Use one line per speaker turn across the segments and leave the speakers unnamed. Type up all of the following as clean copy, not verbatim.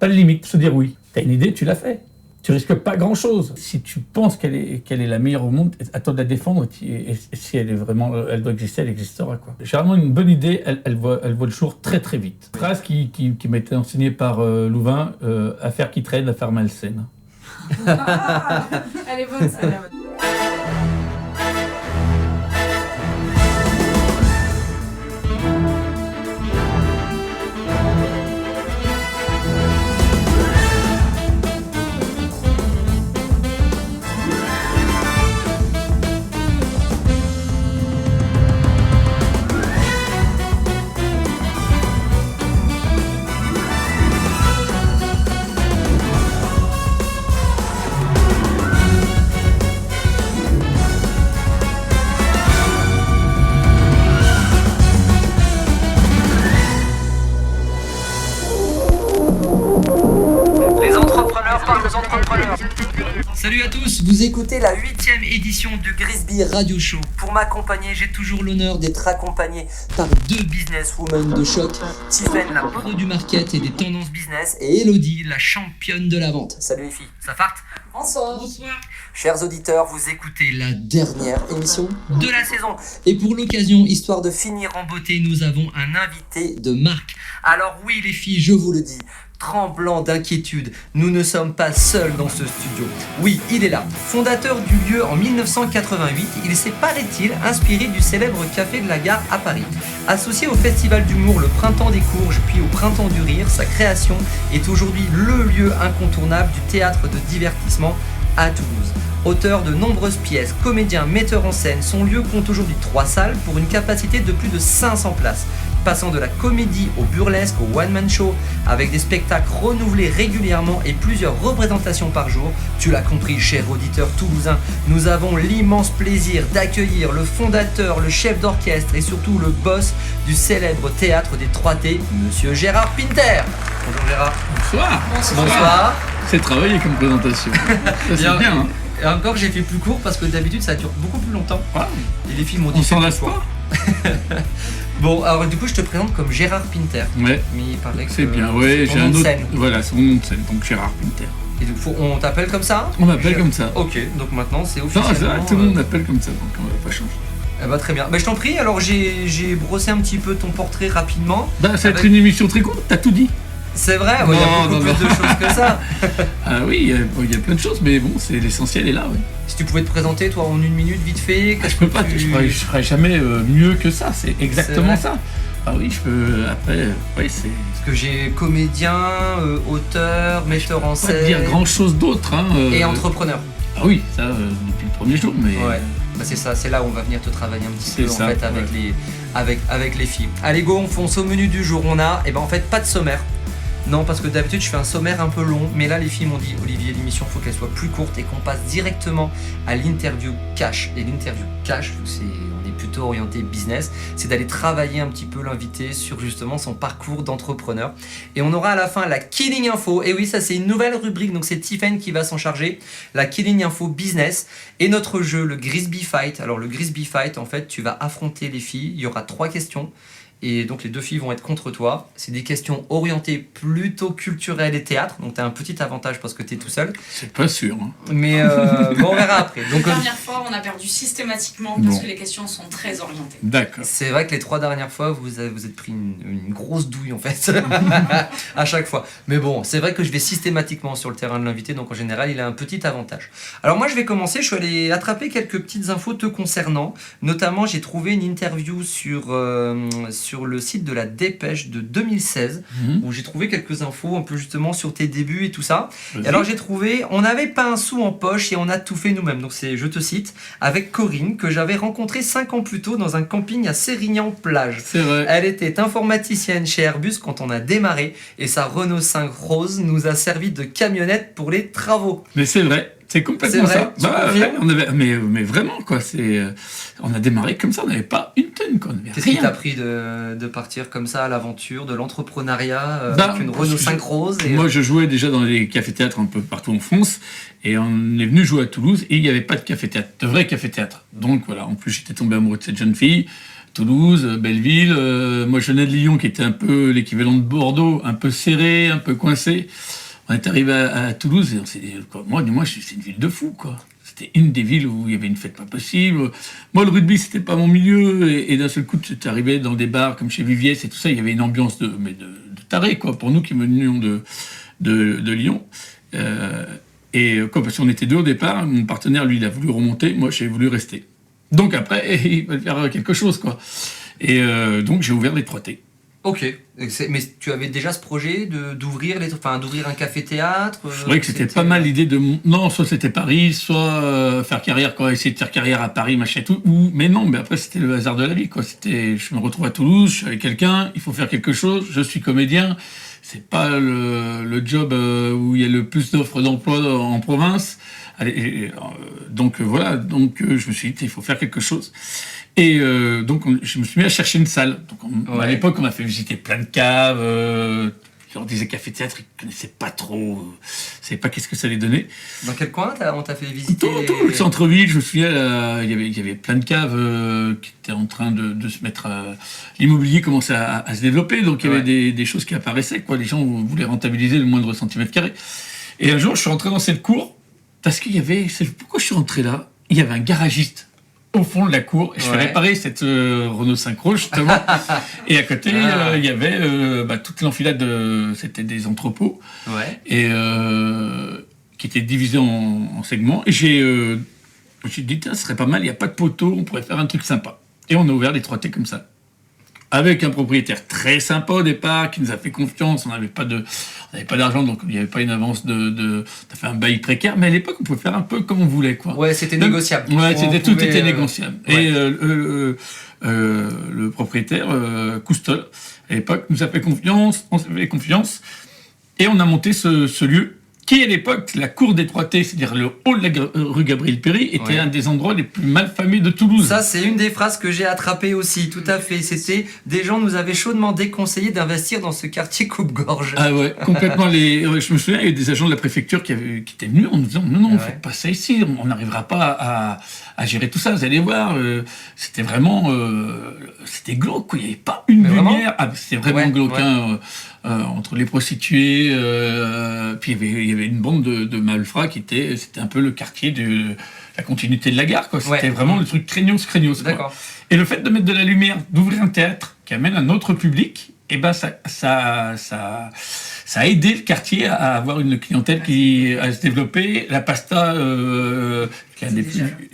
pas de limite, se dire oui. T'as une idée, tu l'as fait. Tu risques pas grand-chose. Si tu penses qu'elle est la meilleure au monde, à toi de la défendre. Et si elle est vraiment, elle doit exister, elle existera, quoi. Généralement, une bonne idée, elle voit le jour très très vite. Une phrase qui m'a été enseignée par Louvain, affaire qui traîne, affaire malsaine.
Ah, elle est bonne, celle-là.
Salut à tous, vous écoutez la 8e édition du Grisby Radio Show. Pour m'accompagner, j'ai toujours l'honneur d'être accompagné par deux businesswomen de choc, Tiffaine, la pro du market et des tendances business, et Elodie, la championne de la vente. Salut les filles, ça farte?
Bonsoir.
Chers auditeurs, vous écoutez la dernière émission de la saison. Et pour l'occasion, histoire de finir en beauté, nous avons un invité de marque. Alors oui les filles, je vous le dis, tremblant d'inquiétude, nous ne sommes pas seuls dans ce studio. Oui, il est là. Fondateur du lieu en 1988, il s'est, paraît-il, inspiré du célèbre Café de la Gare à Paris. Associé au festival d'humour Le Printemps des Courges, puis au Printemps du Rire, sa création est aujourd'hui le lieu incontournable du théâtre de divertissement à Toulouse. Auteur de nombreuses pièces, comédien, metteur en scène, son lieu compte aujourd'hui 3 salles pour une capacité de plus de 500 places. Passant de la comédie au burlesque au one-man show, avec des spectacles renouvelés régulièrement et plusieurs représentations par jour. Tu l'as compris, cher auditeur toulousain, nous avons l'immense plaisir d'accueillir le fondateur, le chef d'orchestre et surtout le boss du célèbre théâtre des 3T, Monsieur Gérard Pinter. Bonjour Gérard.
Bonsoir.
Bonsoir.
C'est travaillé comme présentation. Ça, c'est bien, hein.
Et encore, j'ai fait plus court parce que d'habitude ça dure beaucoup plus longtemps.
Ah.
Et les filles m'ont dit.
On s'en lasse pas.
Bon, alors du coup, je te présente comme Gérard Pinter.
Ouais.
Mais il parlait que
C'est bien, ouais, j'ai un autre.
Scène.
Voilà, c'est mon nom de scène, donc Gérard Pinter.
Et donc, on t'appelle comme ça?
On m'appelle comme ça.
Ok, donc maintenant c'est
Non,
officiellement.
c'est vrai, tout le monde m'appelle comme ça, donc on va pas changer.
Eh bah, très bien. Bah, je t'en prie, alors j'ai brossé un petit peu ton portrait rapidement.
Bah, ça va être une émission très courte, t'as tout dit.
C'est vrai, il y a beaucoup plus de choses que ça.
Ah oui, il y a plein de choses, mais bon, c'est l'essentiel est là, oui.
Si tu pouvais te présenter, toi, en 1 minute, vite fait.
Je peux pas, je ferai jamais mieux que ça, c'est exactement ça. Ah oui, je peux, après, oui, c'est...
Parce que j'ai comédien, auteur, metteur en scène.
Pas dire grand chose d'autre, hein.
Et entrepreneur.
Ah oui, ça, depuis le premier jour, mais...
Ouais, bah, c'est ça, c'est là où on va venir te travailler un petit peu,
ça,
en fait, avec les filles. Allez, go, on fonce au menu du jour. On a, et ben en fait, pas de sommaire. Non, parce que d'habitude je fais un sommaire un peu long, mais là les filles m'ont dit Olivier, l'émission faut qu'elle soit plus courte et qu'on passe directement à l'interview cash. Et l'interview cash, vu que on est plutôt orienté business, c'est d'aller travailler un petit peu l'invité sur justement son parcours d'entrepreneur. Et on aura à la fin la Killing Info. Et oui, ça c'est une nouvelle rubrique, donc c'est Tiffaine qui va s'en charger. La Killing Info Business et notre jeu, le Grisby Fight. Alors le Grisby Fight, en fait, tu vas affronter les filles. Il y aura 3 questions. Et donc les 2 filles vont être contre toi. C'est des questions orientées plutôt culturelles et théâtre. Donc tu as un petit avantage parce que tu es tout seul.
C'est pas sûr. Hein.
Mais bon, on verra après. Donc,
La dernière fois, on a perdu systématiquement parce que les questions sont très orientées.
D'accord.
C'est vrai que les 3 dernières fois, vous êtes pris une grosse douille en fait. À chaque fois. Mais bon, c'est vrai que je vais systématiquement sur le terrain de l'invité. Donc en général, il a un petit avantage. Alors moi, je vais commencer. Je suis allé attraper quelques petites infos te concernant. Notamment, j'ai trouvé une interview sur le site de la Dépêche de 2016 où j'ai trouvé quelques infos un peu justement sur tes débuts et tout ça. Et alors j'ai trouvé, on n'avait pas un sou en poche et on a tout fait nous-mêmes. Donc c'est, je te cite, avec Corinne que j'avais rencontrée 5 ans plus tôt dans un camping à Sérignan-Plage.
C'est vrai.
Elle était informaticienne chez Airbus quand on a démarré et sa Renault 5 Rose nous a servi de camionnette pour les travaux.
Mais c'est vrai. C'est complètement
vrai,
ça. Bah, ouais, mais vraiment, quoi. On a démarré comme ça, on n'avait pas une tonne, quoi.
Qu'est-ce qui t'a pris de partir comme ça à l'aventure, de l'entrepreneuriat avec une Renault 5 Rose
Moi, je jouais déjà dans les cafés-théâtres un peu partout en France, et on est venu jouer à Toulouse, et il n'y avait pas de café-théâtre, de vrai café-théâtre. Donc voilà, en plus, j'étais tombé amoureux de cette jeune fille. Toulouse, Belleville. Moi, je venais de Lyon, qui était un peu l'équivalent de Bordeaux, un peu serré, un peu coincé. On est arrivé à Toulouse et on s'est dit, moi, c'est une ville de fous, quoi. C'était une des villes où il y avait une fête pas possible. Moi, le rugby, c'était pas mon milieu. Et d'un seul coup, j'étais arrivé dans des bars comme chez Viviès et tout ça. Il y avait une ambiance de taré, quoi, pour nous qui venions de Lyon. Parce qu'on était deux au départ, mon partenaire, lui, il a voulu remonter. Moi, j'ai voulu rester. Donc après, il fallait faire quelque chose, quoi. Et donc, j'ai ouvert les 3T.
Ok, mais tu avais déjà ce projet d'ouvrir un café-théâtre
C'est vrai que c'était pas mal l'idée de... Non, soit c'était Paris, soit faire carrière, quoi, essayer de faire carrière à Paris, machin et tout. Mais non, mais après c'était le hasard de la vie, quoi. Je me retrouve à Toulouse, je suis avec quelqu'un, il faut faire quelque chose, je suis comédien. C'est pas le job où il y a le plus d'offres d'emploi en province. Donc voilà, je me suis dit, il faut faire quelque chose. Et donc, je me suis mis à chercher une salle. Donc, à l'époque, on m'a fait visiter plein de caves. Je leur disais café-théâtre, ils ne connaissaient pas trop. Ils ne savaient pas qu'est-ce que ça allait donner.
Dans quel coin on t'a fait visiter
Tout le centre-ville, je me souviens, il y avait plein de caves qui étaient en train de se mettre... l'immobilier commençait à se développer, donc il y avait des choses qui apparaissaient, quoi. Les gens voulaient rentabiliser le moindre centimètre carré. Et un jour, je suis rentré dans cette cour, parce qu'il y avait... Pourquoi je suis rentré là ? Il y avait un garagiste au fond de la cour, et je fais réparer cette Renault Synchro, justement. Et à côté, il y avait toute l'enfilade, c'était des entrepôts, et qui étaient divisés en segments. Et je me suis dit, ce serait pas mal, il n'y a pas de poteau, on pourrait faire un truc sympa. Et on a ouvert les 3T comme ça. Avec un propriétaire très sympa au départ, qui nous a fait confiance, on n'avait pas d'argent, donc il n'y avait pas une avance de faire un bail précaire, mais à l'époque, on pouvait faire un peu comme on voulait, quoi.
Ouais, c'était négociable.
Ouais, tout était négociable. Ouais. Et le propriétaire, Coustol, à l'époque, nous a fait confiance, on s'est fait confiance, et on a monté ce lieu, qui à l'époque, la cour des 3T, c'est-à-dire le hall de la rue Gabriel-Péry, était un des endroits les plus mal famés de Toulouse.
Ça, c'est une des phrases que j'ai attrapées aussi, tout à fait. C'était, des gens nous avaient chaudement déconseillé d'investir dans ce quartier coupe-gorge.
Ah ouais, complètement. Je me souviens, il y a des agents de la préfecture qui étaient venus en nous disant, non, faites pas ça ici, on n'arrivera pas à gérer tout ça, vous allez voir. C'était vraiment... c'était glauque, quoi. Il n'y avait pas une lumière. C'était vraiment glauque, hein. Entre les prostituées, puis il y avait une bande de malfrats c'était un peu le quartier de la continuité de la gare, quoi. C'était vraiment le truc craignos.
D'accord.
Et le fait de mettre de la lumière, d'ouvrir un théâtre qui amène un autre public, et ben ça a aidé le quartier à avoir une clientèle à se développer. La pasta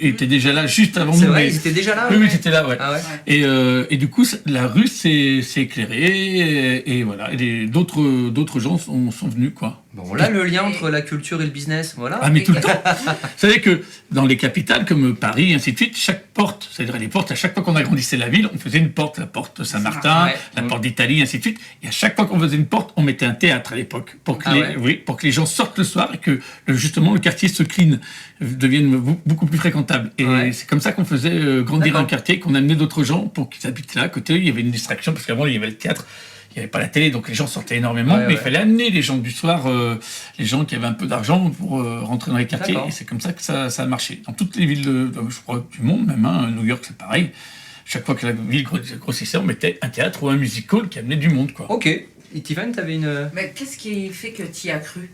était déjà là juste avant nous.
C'est vrai, ils étaient déjà là.
Oui, c'était là, ouais.
Ah ouais.
Et du coup, la rue s'est éclairée et voilà. Et d'autres gens sont venus, quoi.
Bon, là, le lien entre la culture et le business, voilà.
Ah, mais tout le temps. Vous savez que dans les capitales comme Paris, et ainsi de suite, chaque porte, c'est-à-dire les portes, à chaque fois qu'on agrandissait la ville, on faisait une porte, la porte Saint-Martin, la porte d'Italie, ainsi de suite. Et à chaque fois qu'on faisait une porte, on mettait un théâtre à l'époque pour que les gens sortent le soir et que justement le quartier se clean, devienne beaucoup plus fréquentable. Et c'est comme ça qu'on faisait grandir un quartier, qu'on amenait d'autres gens pour qu'ils habitent là. À côté, il y avait une distraction parce qu'avant il y avait le théâtre. Il n'y avait pas la télé, donc les gens sortaient énormément, mais il fallait amener les gens du soir, les gens qui avaient un peu d'argent pour rentrer dans les quartiers, et c'est comme ça que ça a marché. Dans toutes les villes, je crois, du monde, même, New York, c'est pareil. Chaque fois que la ville grossissait, on mettait un théâtre ou un musical qui amenait du monde, quoi.
Ok. Et Tiffany, t'avais une...
Mais qu'est-ce qui fait que tu y as cru ?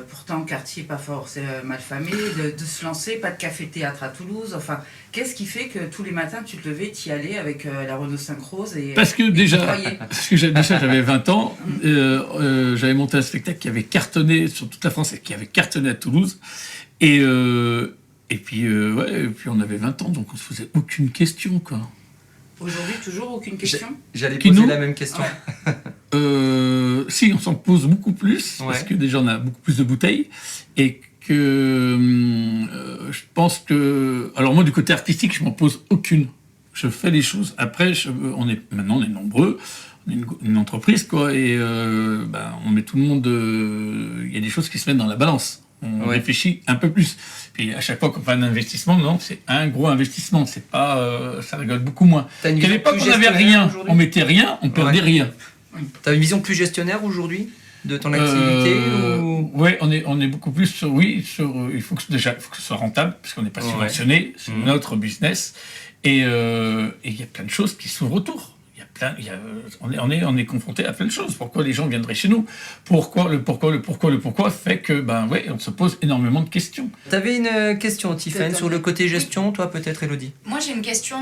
Pourtant, quartier pas fort, c'est malfamé, de se lancer, pas de café-théâtre à Toulouse, enfin, qu'est-ce qui fait que tous les matins tu te levais, tu y allais avec la Renault Synchro
Parce que j'avais 20 ans, j'avais monté un spectacle qui avait cartonné sur toute la France et qui avait cartonné à Toulouse, et puis on avait 20 ans, donc on se faisait aucune question, quoi.
Aujourd'hui, toujours aucune question ?
J'allais poser la même question.
Si, on s'en pose beaucoup plus, parce que déjà on a beaucoup plus de bouteilles, et que je pense que... Alors moi, du côté artistique, je m'en pose aucune. Je fais les choses. Après, maintenant on est nombreux, on est une entreprise, quoi, et on met tout le monde... Il y a des choses qui se mettent dans la balance. On réfléchit un peu plus. Puis à chaque fois qu'on fait un investissement, non, c'est un gros investissement. C'est pas, ça rigole beaucoup moins. À l'époque, on n'avait rien. On mettait rien, on perdait rien.
T'as une vision plus gestionnaire aujourd'hui de ton activité
Oui, on est beaucoup plus sur. Il faut que ce soit rentable, parce qu'on n'est pas subventionné. C'est notre business. Et il y a plein de choses qui s'ouvrent autour. On est confronté à plein de choses. Pourquoi les gens viendraient chez nous ? Pourquoi fait que, on se pose énormément de questions.
T'avais une question, Tiffany, sur le côté gestion, toi peut-être, Elodie ?
Moi j'ai une question.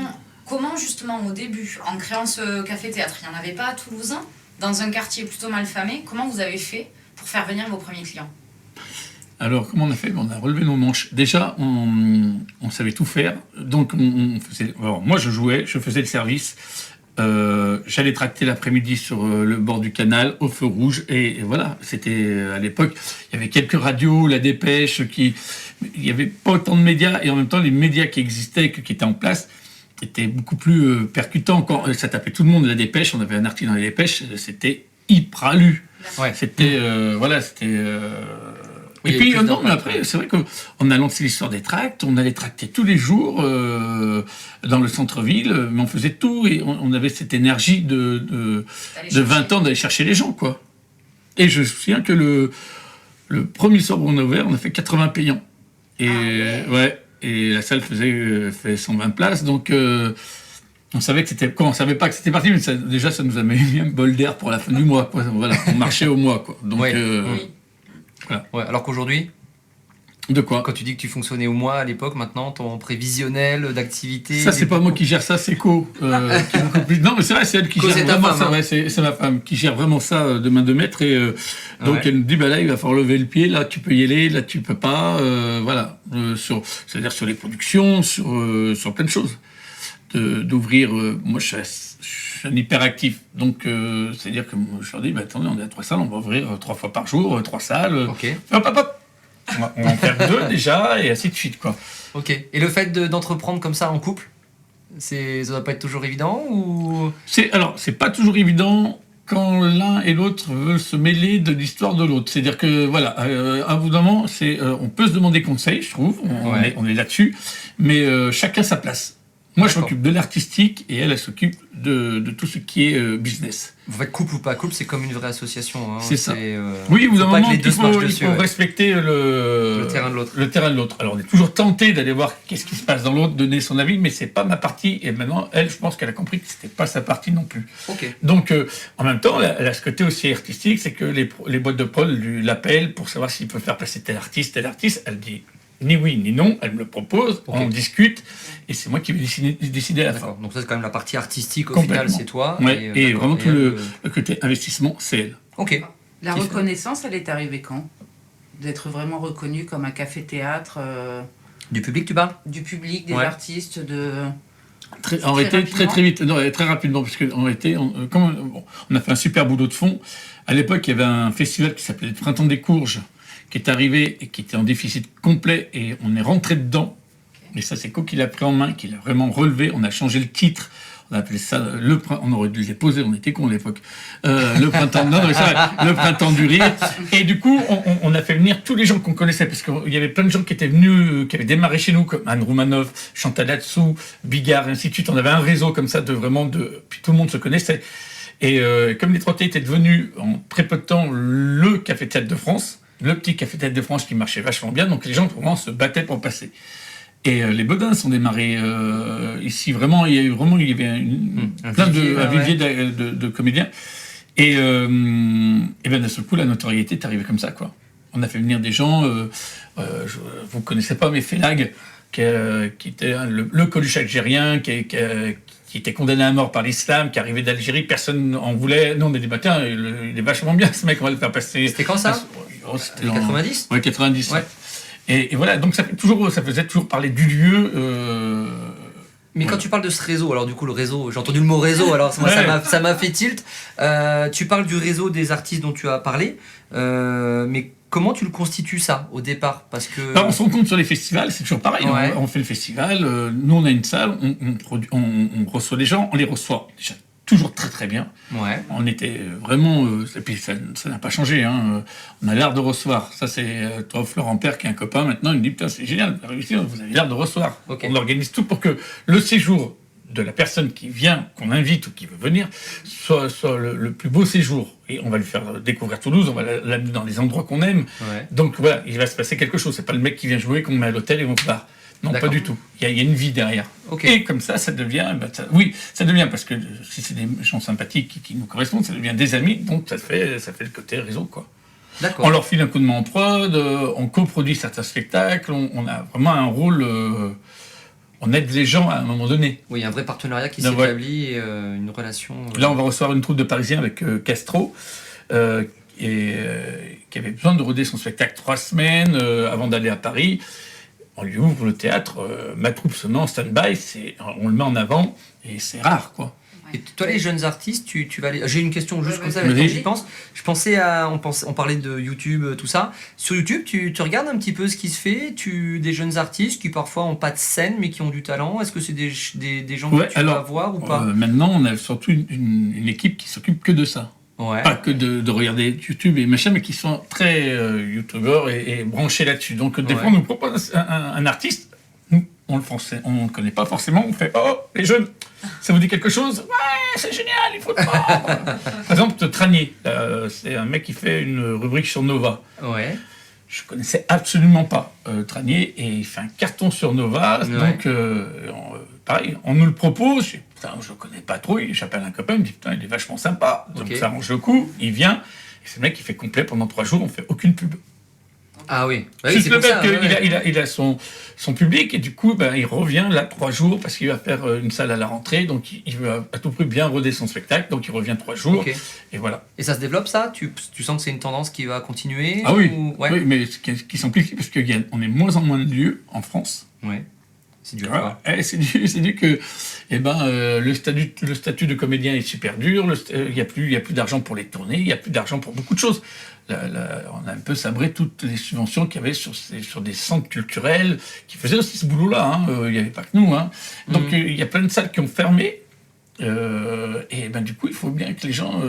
Comment justement au début, en créant ce café-théâtre, il n'y en avait pas à Toulouse, dans un quartier plutôt malfamé, comment vous avez fait pour faire venir vos premiers clients ?
Alors, comment on a fait ? On a relevé nos manches. Déjà, on savait tout faire. Donc, on faisait... Alors, moi, je faisais le service. J'allais tracter l'après-midi sur le bord du canal, au feu rouge. Et voilà, c'était à l'époque, il y avait quelques radios, la Dépêche, il n'y avait pas autant de médias. Et en même temps, les médias qui existaient, qui étaient en place, étaient beaucoup plus percutants. Quand ça tapait tout le monde, la Dépêche, on avait un article dans la Dépêche, c'était hyper lu.
Ouais.
C'était... Et puis, non, mais après, c'est vrai qu'on a lancé l'histoire des tracts, on allait tracter tous les jours dans le centre-ville, mais on faisait tout et on avait cette énergie de 20 ans d'aller chercher les gens, quoi. Et je me souviens que le premier soir où on a ouvert, on a fait 80 payants. Et, et la salle fait 120 places, donc on savait que c'était... Quoi, on savait pas que c'était parti, mais ça nous a mis un bol d'air pour la fin du mois, quoi. Voilà, on marchait au mois, quoi. Donc, voilà.
Ouais, alors qu'aujourd'hui,
de quoi ?
Quand tu dis que tu fonctionnais au mois à l'époque, maintenant ton prévisionnel d'activité.
Ça, c'est pas moi qui gère ça, c'est Co. Qui est beaucoup plus... Non, mais c'est vrai, c'est elle qui
Co,
gère
c'est ta
vraiment
femme,
ça.
hein.
Ouais, c'est ma femme qui gère vraiment ça de main de maître. Et donc, elle me dit là, il va falloir lever le pied, là, tu peux y aller, là, tu peux pas. Voilà. C'est-à-dire sur les productions, sur plein de choses. D'ouvrir. Moi, je suis un hyperactif. Donc, c'est-à-dire que je leur dis attendez, on est à 3 salles, on va ouvrir 3 fois par jour, 3 salles.
Ok.
Hop. On va en faire 2 déjà, et ainsi de suite, quoi.
Ok. Et le fait d'entreprendre comme ça en couple, ça doit pas être toujours évident ou...
C'est pas toujours évident quand l'un et l'autre veulent se mêler de l'histoire de l'autre. C'est-à-dire que, voilà, à bout d'un moment, on peut se demander conseil, je trouve, on est là-dessus, mais chacun sa place. Moi, je m'occupe de l'artistique et elle s'occupe de tout ce qui est business.
Vous faites couple ou pas couple, c'est comme une vraie association. Hein.
C'est ça. Oui, vous avez un moment il faut respecter le
terrain de l'autre.
Le terrain de l'autre. Alors, on est toujours tenté d'aller voir qu'est-ce qui se passe dans l'autre, donner son avis, mais c'est pas ma partie. Et maintenant, elle, je pense qu'elle a compris que c'était pas sa partie non plus.
Okay.
Donc, en même temps, elle a ce côté aussi artistique, c'est que les boîtes de prod l'appellent pour savoir s'il peut faire passer tel artiste. Elle dit ni oui ni non, elle me le propose, on discute, et c'est moi qui vais décider à la fin.
Donc ça, c'est quand même la partie artistique, au final, c'est toi.
Ouais, et vraiment tout le côté investissement, c'est elle.
Ok.
La reconnaissance, elle est arrivée quand ? D'être vraiment reconnu comme un café-théâtre
Du public, tu parles ?
Du public, des artistes,
On était très vite, non, très rapidement, parce qu'on on a fait un super boulot de fond. À l'époque, il y avait un festival qui s'appelait le Printemps des Courges, qui est arrivé et qui était en déficit complet, et on est rentré dedans. Et ça, c'est Co qui l'a pris en main, qui l'a vraiment relevé. On a changé le titre. On a appelé ça on aurait dû le déposer, on était cons à l'époque. Le printemps du rire. Et du coup, on a fait venir tous les gens qu'on connaissait, parce qu'il y avait plein de gens qui étaient venus, qui avaient démarré chez nous, comme Anne Roumanoff, Chantal Latsou, Bigard, et ainsi de suite. On avait un réseau comme ça puis tout le monde se connaissait. Et comme les Trottés étaient devenus en très peu de temps le Café-Théâtre de France, le petit Café-Théâtre de France qui marchait vachement bien, donc les gens vraiment se battaient pour passer. Et les Bodins sont démarrés ici. Vraiment, il y avait un vivier de comédiens. Et bien d'un seul coup, la notoriété est arrivée comme ça, quoi. On a fait venir des gens, vous ne connaissez pas, mais Félag, qui était le Coluche algérien, qui était condamné à mort par l'islam, qui arrivait d'Algérie, personne n'en voulait. Nous, on a dit, tiens, il est vachement bien, ce mec, on va le faire passer.
C'était quand ça ?
C'était
90 ?
Ouais, 90.
Ouais.
Et voilà, donc ça faisait toujours parler du lieu.
Mais quand tu parles de ce réseau, alors du coup le réseau, j'ai entendu le mot réseau, alors moi, ça m'a fait tilt. Tu parles du réseau des artistes dont tu as parlé, mais comment tu le constitues ça au départ ? Parce que
on se rend compte sur les festivals, c'est toujours pareil.
Ouais.
On fait le festival, nous on a une salle, on reçoit les gens, on les reçoit déjà toujours très très bien.
Ouais.
On était vraiment... et puis ça n'a pas changé. Hein. On a l'air de recevoir. Ça, c'est toi, Florent Père, qui est un copain. Maintenant, il me dit, putain, c'est génial, vous avez l'air de recevoir.
Okay.
On organise tout pour que le séjour de la personne qui vient, qu'on invite ou qui veut venir, soit le plus beau séjour. Et on va lui faire découvrir Toulouse, on va l'amener dans les endroits qu'on aime.
Ouais.
Donc voilà, il va se passer quelque chose. C'est pas le mec qui vient jouer, qu'on met à l'hôtel et on part. Non,
D'accord.
pas du tout. Il y a une vie derrière.
Ok.
Et comme ça devient... oui, ça devient, parce que si c'est des gens sympathiques qui nous correspondent, ça devient des amis, donc ça fait le côté réseau, quoi.
D'accord.
On leur file un coup de main en prod, on coproduit certains spectacles, on a vraiment un rôle... on aide les gens à un moment donné.
Oui, il y a un vrai partenariat qui
Non, ouais.
s'établit et une relation...
Là, on va recevoir une troupe de Parisiens avec Castro, qui avait besoin de roder son spectacle 3 semaines avant d'aller à Paris. On lui ouvre le théâtre, ma troupe se met en stand-by, on le met en avant, et c'est rare, quoi.
Et toi, les jeunes artistes, tu vas aller... J'ai une question juste
Ouais,
comme ça,
vas-y.
quand j'y pense. Je pensais à... On parlait de YouTube, tout ça. Sur YouTube, tu regardes un petit peu ce qui se fait, des jeunes artistes qui parfois n'ont pas de scène, mais qui ont du talent. Est-ce que c'est des gens
Ouais,
que tu vas voir ou pas?
Maintenant, on a surtout une équipe qui s'occupe que de ça.
Ouais.
Pas que de regarder YouTube et machin, mais qui sont très youtubeurs et branchés là-dessus. Donc, des fois, on nous propose un artiste, nous, on ne le connaît pas forcément, on fait « Oh, les jeunes, ça vous dit quelque chose? Ouais, c'est génial, il faut le prendre !» Par exemple, Tranier, c'est un mec qui fait une rubrique sur Nova.
Ouais.
Je connaissais absolument pas Tranier, et il fait un carton sur Nova,
Ouais.
donc pareil, on nous le propose, je dis, putain, je le connais pas trop, j'appelle un copain, il me dit, putain, il est vachement sympa, donc
Ok.
ça arrange le coup, il vient, et c'est le mec qui fait complet pendant 3 jours, on fait aucune pub.
Ah oui. Ouais,
Juste
c'est
le
pour
fait
ça,
qu'il
ouais.
il a son public, et du coup, ben, il revient là 3 jours, parce qu'il va faire une salle à la rentrée, donc il veut à tout prix bien roder son spectacle, donc il revient 3 jours,
Ok.
et voilà.
Et ça se développe, ça? Tu sens que c'est une tendance qui va continuer?
Ah oui,
Ouais.
oui, mais qui s'amplifie, parce qu'on est de moins en moins de lieux en France.
Ouais. C'est dû à
Voilà.
quoi?
C'est dû que le statut de comédien est super dur, il n'y a plus d'argent pour les tournées, il n'y a plus d'argent pour beaucoup de choses. On a un peu sabré toutes les subventions qu'il y avait sur des centres culturels qui faisaient aussi ce boulot-là. Il n'y avait pas que nous. Hein. Donc il y a plein de salles qui ont fermé. Et du coup, il faut bien que les gens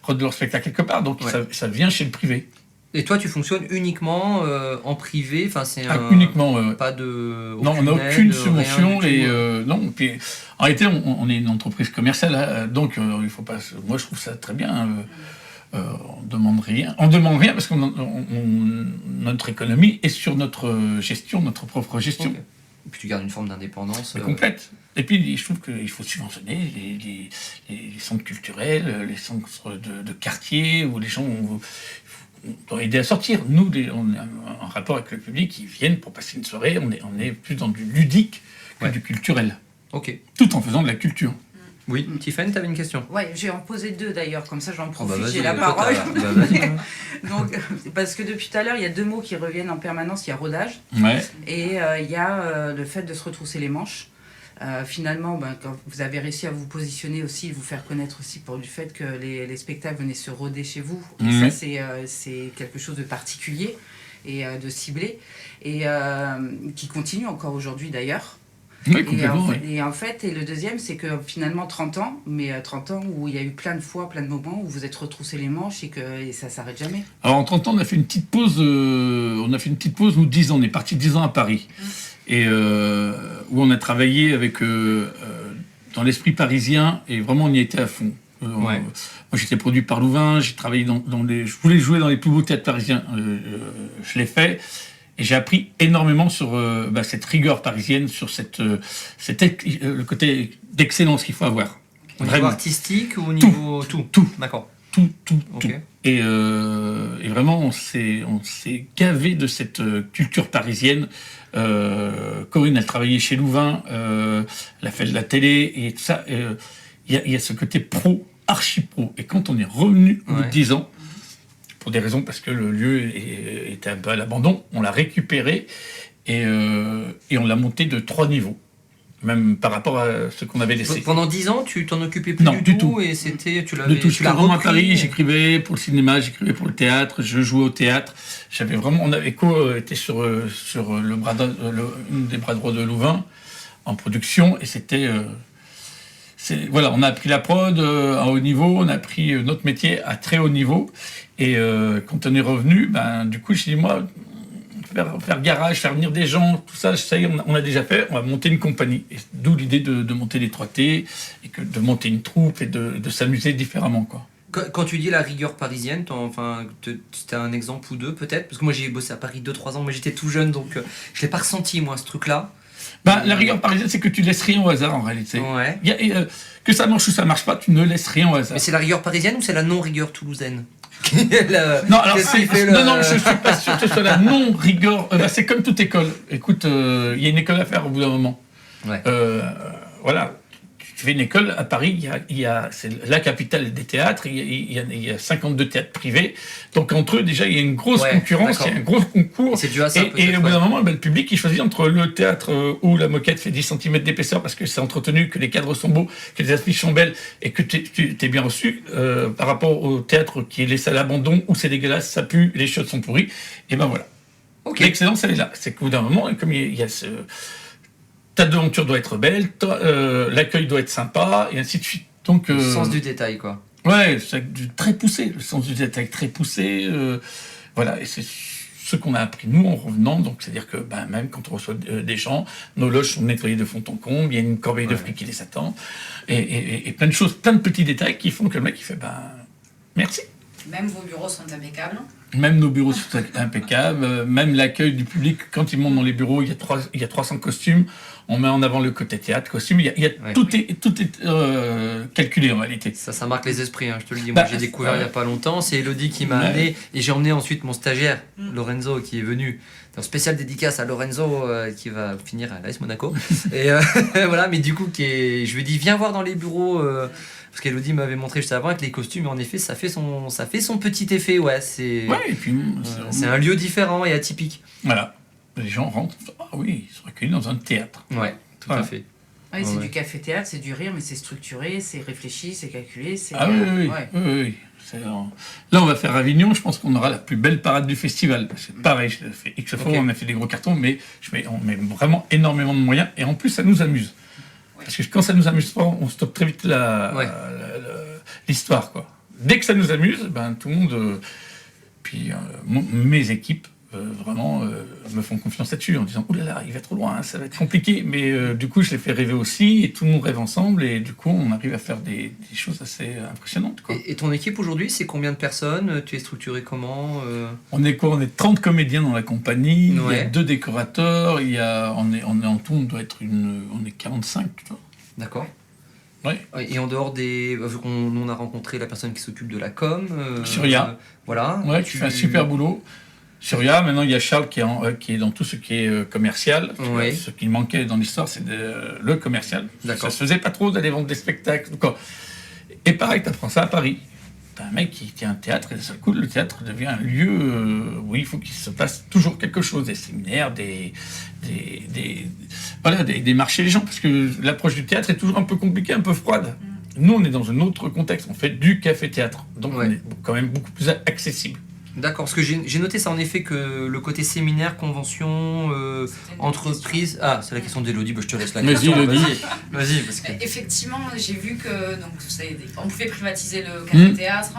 rodent leur spectacle quelque part. Donc
Ouais.
ça vient chez le privé.
Et toi, tu fonctionnes uniquement en privé? Enfin, c'est
Uniquement.
pas de...
Non, on n'a
aide,
aucune
rien
subvention.
du tout.
Non, puis, en réalité, on est une entreprise commerciale, hein, donc il faut pas. Moi, je trouve ça très bien. On demande rien. On demande rien parce que notre économie est sur notre gestion, notre propre gestion.
Ok. Et puis tu gardes une forme d'indépendance.
C'est complète. Et puis, je trouve qu'il faut subventionner les centres culturels, les centres de quartier, où les gens on doit aider à sortir. Nous, on est en rapport avec le public, ils viennent pour passer une soirée, on est plus dans du ludique que
Ouais.
du culturel,
Ok.
tout en faisant de la culture.
Oui, Tiffany, t'avais une question?
Ouais, j'ai en posé 2 d'ailleurs, comme ça j'en
Oh,
profite,
vas-y,
j'ai la
toi,
parole.
vas-y.
Donc, parce que depuis tout à l'heure, il y a 2 mots qui reviennent en permanence, il y a rodage
Ouais.
et il y a le fait de se retrousser les manches. Finalement, quand vous avez réussi à vous positionner aussi, vous faire connaître aussi pour du fait que les spectacles venaient se roder chez vous. Et
Mhm.
ça, c'est quelque chose de particulier et de ciblé et qui continue encore aujourd'hui d'ailleurs.
Oui, complètement. oui.
Et en fait, et le deuxième, c'est que finalement 30 ans, mais 30 ans où il y a eu plein de fois, plein de moments où vous êtes retroussé les manches et ça s'arrête jamais.
Alors en 30 ans, on a fait une petite pause, nous 10 ans, on est parti 10 ans à Paris, et où on a travaillé avec, dans l'esprit parisien, et vraiment on y était à fond.
Ouais.
Moi j'étais produit par Louvain, j'ai travaillé je voulais jouer dans les plus beaux théâtres parisiens, je l'ai fait, et j'ai appris énormément sur cette rigueur parisienne, sur le côté d'excellence qu'il faut avoir.
Au niveau
Vraiment.
artistique ou au niveau...
Tout.
D'accord.
Tout.
Ok.
Et vraiment, on s'est gavé de cette culture parisienne. Corinne, elle travaillait chez Louvain, elle a fait de la télé, et tout ça. Il y a ce côté pro, archi-pro. Et quand on est revenu au bout de 10 ans, pour des raisons, parce que le lieu était un peu à l'abandon, on l'a récupéré et on l'a monté de 3 niveaux, même par rapport à ce qu'on avait laissé.
Pendant 10 ans, tu t'en occupais plus
Non,
du
du
tout,
tout.
et c'était... Tu
De
l'avais...
tout,
tu
j'étais
l'as
vraiment à
repris,
Paris, j'écrivais pour le cinéma, j'écrivais pour le théâtre, je jouais au théâtre. On avait était sur une des bras droits de Louvain en production, et c'était voilà, on a appris la prod à haut niveau, on a appris notre métier à très haut niveau, et quand on est revenu, du coup, j'ai dit moi, faire garage, faire venir des gens, tout ça, ça y est, on a déjà fait, on va monter une compagnie. Et d'où l'idée de monter les 3T, et de monter une troupe et de s'amuser différemment, quoi.
Quand tu dis la rigueur parisienne, c'était un exemple ou deux peut-être? Parce que moi j'ai bossé à Paris 2-3 ans, mais j'étais tout jeune, donc je l'ai pas ressenti moi ce truc-là.
La rigueur parisienne, c'est que tu laisses rien au hasard en réalité.
Ouais.
Que ça marche ou ça marche pas, tu ne laisses rien au hasard.
Mais c'est la rigueur parisienne ou c'est la non-rigueur toulousaine?
Non, alors non, je suis pas sûr que ce soit la non-rigueur. C'est comme toute école. Écoute, il y a une école à faire au bout d'un moment.
Ouais.
Voilà. Tu fais une école à Paris, c'est la capitale des théâtres, il y a 52 théâtres privés. Donc entre eux, déjà, il y a une grosse concurrence, il y a un gros concours.
C'est dû à ça,
et au bout d'un moment, le public, il choisit entre le théâtre où la moquette fait 10 cm d'épaisseur parce que c'est entretenu, que les cadres sont beaux, que les affiches sont belles et que tu es bien reçu, par rapport au théâtre qui est laissé à l'abandon, où c'est dégueulasse, ça pue, les chiottes sont pourries. Et ben voilà.
Okay.
L'excellence, elle est là. C'est qu'au bout d'un moment, comme il y a ce... Ta devanture doit être belle, l'accueil doit être sympa, et ainsi de suite. Donc,
le sens du détail, quoi.
Ouais, c'est très poussé, le sens du détail très poussé. Voilà, et c'est ce qu'on a appris nous en revenant. Donc, c'est-à-dire que même quand on reçoit des gens, nos loges sont nettoyées de fond en comble, il y a une corbeille de fruits qui les attend, et plein de choses, plein de petits détails qui font que le mec il fait merci.
Même vos bureaux sont impeccables.
Même nos bureaux sont impeccables, même l'accueil du public, quand ils montent dans les bureaux, il y a 300 costumes, on met en avant le côté théâtre, costume, tout est calculé en réalité.
Ça marque les esprits, hein, je te le dis. Moi, j'ai découvert il n'y a pas longtemps, c'est Elodie qui m'a amené, et j'ai emmené ensuite mon stagiaire, Lorenzo, qui est venu. Un spécial dédicace à Lorenzo qui va finir à l'AS Monaco. Et voilà, mais du coup, je lui ai dit, viens voir dans les bureaux. Parce qu'Elodie m'avait montré juste avant avec les costumes, et en effet, ça fait son petit effet, ouais. C'est un lieu différent et atypique.
Voilà. Les gens rentrent, ils sont accueillis dans un théâtre.
Ouais, tout à fait.
Oui, c'est du café-théâtre, c'est du rire, mais c'est structuré, c'est réfléchi, c'est calculé.
Oui. Là, on va faire Avignon, je pense qu'on aura la plus belle parade du festival. C'est pareil, je l'ai fait X fois, on a fait des gros cartons, mais on met vraiment énormément de moyens, et en plus, ça nous amuse. Parce que quand ça nous amuse pas, on stoppe très vite l'histoire, quoi. Dès que ça nous amuse, tout le monde... mes équipes, vraiment, me font confiance là-dessus, en disant « Ouh là là, il va trop loin, ça va être compliqué ». Mais du coup, je les fais rêver aussi, et tout le monde rêve ensemble, et du coup, on arrive à faire des choses assez impressionnantes, quoi.
Et ton équipe aujourd'hui, c'est combien de personnes? Tu es structuré comment?
On est 30 comédiens dans la compagnie, il y a 2 décorateurs, on est en tout, on est 45, tu vois.
D'accord.
Ouais.
Et en dehors on a rencontré la personne qui s'occupe de la com.
Surya.
Voilà.
Ouais, tu fais un super boulot. Surya, maintenant il y a Charles qui est dans tout ce qui est commercial.
Ouais.
Ce qui manquait dans l'histoire, c'est le commercial.
D'accord.
Ça se faisait pas trop d'aller vendre des spectacles. Et pareil, tu apprends ça à Paris. T'as un mec qui tient un théâtre, et d'un seul coup, le théâtre devient un lieu où il faut qu'il se passe toujours quelque chose, des séminaires, des marchés les gens, parce que l'approche du théâtre est toujours un peu compliquée, un peu froide. Nous, on est dans un autre contexte, on fait du café-théâtre, donc on est quand même beaucoup plus accessible.
D'accord, parce que j'ai noté ça en effet que le côté séminaire, convention, entreprise... Ah, c'est la question d'Elodie, je te laisse la question. Vas-y, parce que...
Effectivement, j'ai vu que on pouvait privatiser le café-théâtre.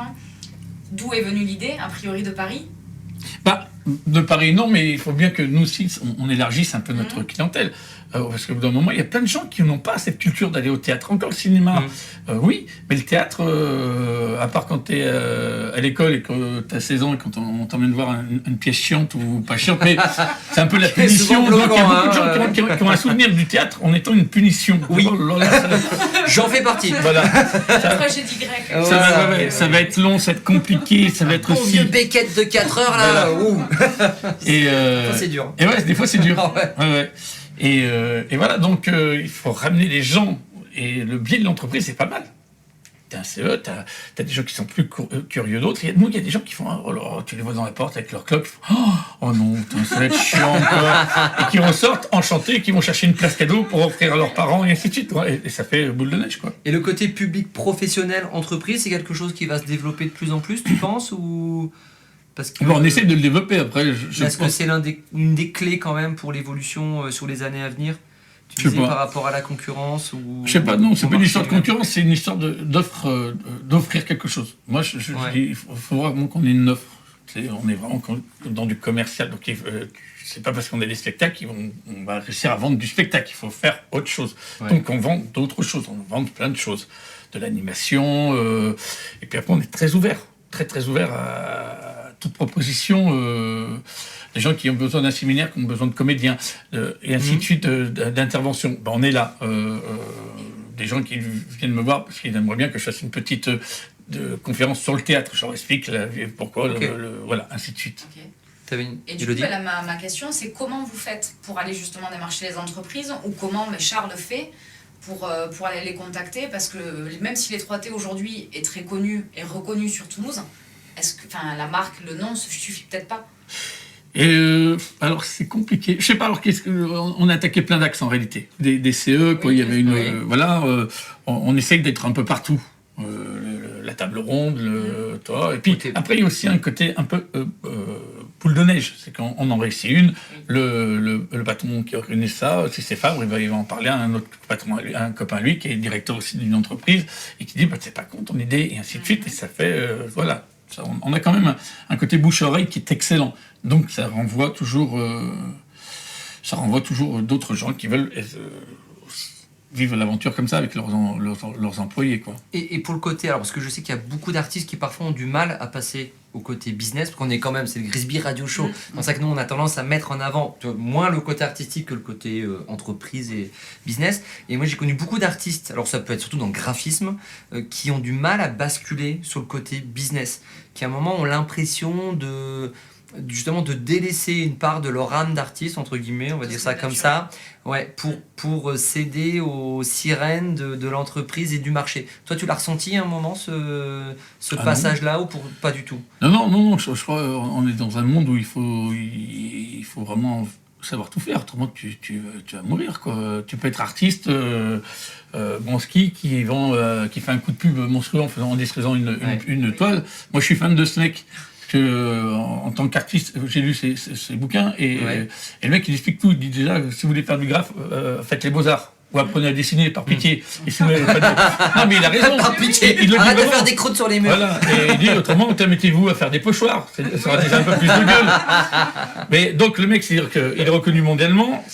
D'où est venue l'idée, a priori de Paris?
De Paris, non, mais il faut bien que nous aussi, on élargisse un peu notre clientèle. Parce qu'au bout d'un moment, il y a plein de gens qui n'ont pas cette culture d'aller au théâtre. Encore le cinéma, oui, mais le théâtre, à part quand tu es à l'école et que tu as 16 ans et quand on t'emmène voir une pièce chiante ou pas chiante, mais c'est un peu la punition. Donc, il y a beaucoup de gens qui ont un souvenir du théâtre en étant une punition.
Oui, j'en fais partie.
Voilà.
Tragédie grecque.
Ça va être long, ça va être compliqué, ça va être aussi...
vieux Beckett de 4 heures, là.
Et
c'est dur.
Et des fois c'est dur. Et voilà, donc il faut ramener les gens. Et le biais de l'entreprise, c'est pas mal. T'as un CE, t'as des gens qui sont plus curieux d'autres. Nous, il y a des gens qui font, tu les vois dans la porte avec leur clope, oh non, ça va être chiant encore. Et qui ressortent enchantés, qui vont chercher une place cadeau pour offrir à leurs parents, et ainsi de suite. Et ça fait boule de neige, quoi.
Et le côté public, professionnel, entreprise, c'est quelque chose qui va se développer de plus en plus, tu penses, ou... Parce que,
on essaie de le développer après.
Est-ce que c'est une des clés quand même pour l'évolution sur les années à venir? Tu disais par rapport à la concurrence ou...
Je sais pas, non, c'est pas une histoire de concurrence, c'est une histoire d'offrir quelque chose. Moi, je dis, il faut vraiment qu'on ait une offre. On est vraiment dans du commercial, donc c'est pas parce qu'on a des spectacles qu'on va réussir à vendre du spectacle, il faut faire autre chose. Donc on vend d'autres choses, on vend plein de choses. de l'animation. Et puis après, on est très ouvert, très ouvert à toute proposition. Des gens qui ont besoin d'un séminaire, qui ont besoin de comédiens, et ainsi de suite, d'intervention. Ben, on est là. Des gens qui viennent me voir parce qu'ils aimeraient bien que je fasse une petite conférence sur le théâtre. Je leur explique pourquoi,
Okay.
voilà, ainsi de suite.
Ok. Et du
Élodie
coup, ma question, c'est comment vous faites pour aller justement démarcher les entreprises, ou comment Charles fait pour aller les contacter, parce que même si les 3T aujourd'hui est très connu et reconnu sur Toulouse, est-ce que la marque, le nom, ça suffit peut-être pas?
Et alors c'est compliqué. Je sais pas. Alors on a attaqué plein d'axes en réalité. Des CE, quoi.
Oui,
Il y avait une,
oui.
voilà. On essaye d'être un peu partout. La table ronde, toi. Et puis
Côté-
après il y a aussi un côté un peu boule de neige. C'est quand on en réussit une, le patron qui organise ça, c'est Fabre, il va en parler à un autre patron, à un copain à lui qui est directeur aussi d'une entreprise et qui dit c'est pas con ton idée et ainsi de suite. Et ça fait voilà. Ça, on a quand même un côté bouche-oreille qui est excellent. Donc ça renvoie toujours d'autres gens qui veulent vivre l'aventure comme ça avec leurs employés, quoi.
Et pour le côté, alors parce que je sais qu'il y a beaucoup d'artistes qui parfois ont du mal à passer au côté business, parce qu'on est quand même, c'est le Grisby Radio Show. C'est pour ça que nous, on a tendance à mettre en avant moins le côté artistique que le côté entreprise et business. Et moi, j'ai connu beaucoup d'artistes, alors ça peut être surtout dans le graphisme, qui ont du mal à basculer sur le côté business, qui à un moment ont l'impression justement de délaisser une part de leur âme d'artiste, entre guillemets, on va dire ça comme ça, ouais, pour céder aux sirènes de l'entreprise et du marché. Toi, tu l'as ressenti à un moment, ce passage-là, ou pas du tout?
Non, je crois qu'on est dans un monde où il faut vraiment savoir tout faire, autrement tu vas mourir, quoi. Tu peux être artiste, Bronski qui fait un coup de pub monstrueux en détruisant une toile. Moi, je suis fan de ce mec. En tant qu'artiste, j'ai lu ses bouquins et le mec il explique tout. Il dit déjà, si vous voulez faire du graphe, faites les beaux-arts ou apprenez à dessiner par pitié. Et si vous n'avez pas de... Non mais il a raison.
Par pitié,
il le dit
arrête de
vraiment.
faire des croûtes sur les murs.
Voilà. Et il dit autrement, mettez-vous à faire des pochoirs. Ça sera déjà un peu plus de gueule. Mais donc le mec, c'est-à-dire qu'il est reconnu mondialement.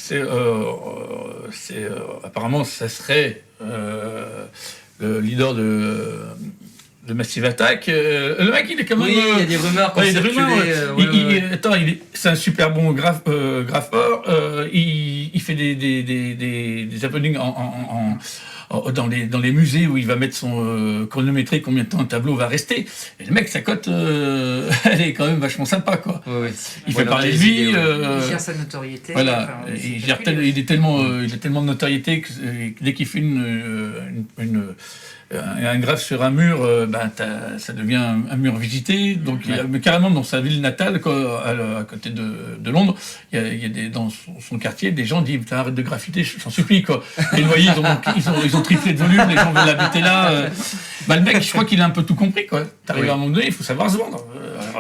Apparemment, ça serait le leader de Massive Attack. Le mec, il est quand même...
Oui, il y a des rumeurs qui ont circulé.
Attends, c'est un super bon graffeur. Il fait des happenings dans les musées où il va mettre son chronométré, combien de temps un tableau va rester. Et le mec, sa cote, elle est quand même vachement sympa, quoi. Il fait parler de lui.
Il gère sa notoriété.
Voilà. Il a tellement de notoriété que dès qu'il fait un graphe sur un mur, ça devient un mur visité. Donc, mais carrément dans sa ville natale, quoi, à côté de Londres, il y a dans son quartier, des gens disent arrête de graffiter, j'en supplie, quoi. Et vous voyez, ils ont triplé de volume, les gens veulent l'habiter là. Le mec, je crois qu'il a un peu tout compris, quoi. T'arrives à un moment donné, il faut savoir se vendre.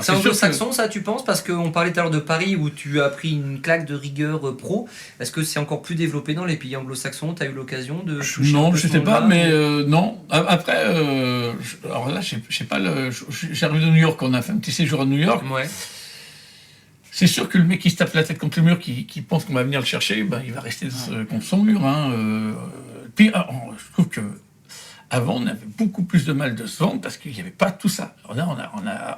C'est anglo-saxon, ça, tu penses? Parce qu'on parlait tout à l'heure de Paris où tu as pris une claque de rigueur pro. Est-ce que c'est encore plus développé dans les pays anglo-saxons? Tu as eu l'occasion de toucher
Non,
un peu
je
ce
sais pas,
monde-là,
mais non. Après, alors là, je sais pas. J'arrive de New York, on a fait un petit séjour à New York.
Ouais.
C'est sûr que le mec qui se tape la tête contre le mur, qui pense qu'on va venir le chercher, il va rester contre son mur. Puis, je trouve que avant, on avait beaucoup plus de mal de se vendre parce qu'il n'y avait pas tout ça. Alors là,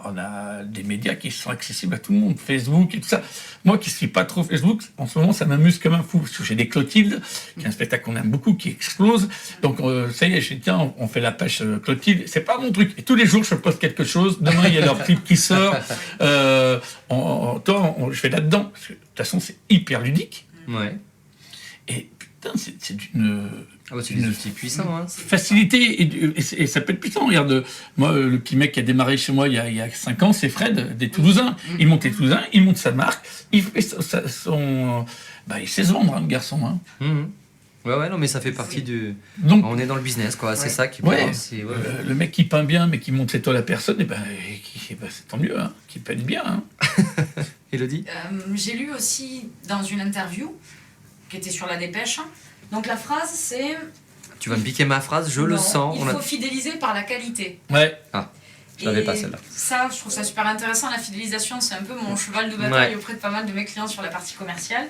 on a des médias qui sont accessibles à tout le monde, Facebook et tout ça. Moi qui ne suis pas trop Facebook, en ce moment, ça m'amuse comme un fou. Parce que j'ai des Clotilde, qui est un spectacle qu'on aime beaucoup, qui explose. Donc, ça y est, j'ai dit, tiens, on fait la page Clotilde. C'est pas mon truc. Et tous les jours, je poste quelque chose. Demain, il y a leur clip qui sort. Je fais là-dedans. Parce que, de toute façon, c'est hyper ludique.
Ouais.
Et putain, c'est d'une...
c'est des outils puissants. Hein.
Facilité, et ça peut être puissant. Regarde, moi, le petit mec qui a démarré chez moi il y a 5 ans, c'est Fred, des Toulousains. Il monte les Toulousains, il monte sa marque, il fait il sait se vendre, le garçon. Hein.
Ouais, non, mais ça fait partie du...
Donc,
on est dans le business, quoi. C'est ça qui...
le mec qui peint bien, mais qui monte ses toiles à personne, c'est tant mieux, hein, qui peint bien. Hein.
Élodie?
J'ai lu aussi dans une interview qui était sur La Dépêche. Donc la phrase c'est...
Tu vas me piquer ma phrase, je le sens.
Il faut fidéliser par la qualité.
Ouais.
Ah, je l'avais pas celle-là.
Ça, je trouve ça super intéressant. La fidélisation, c'est un peu mon cheval de bataille auprès de pas mal de mes clients sur la partie commerciale.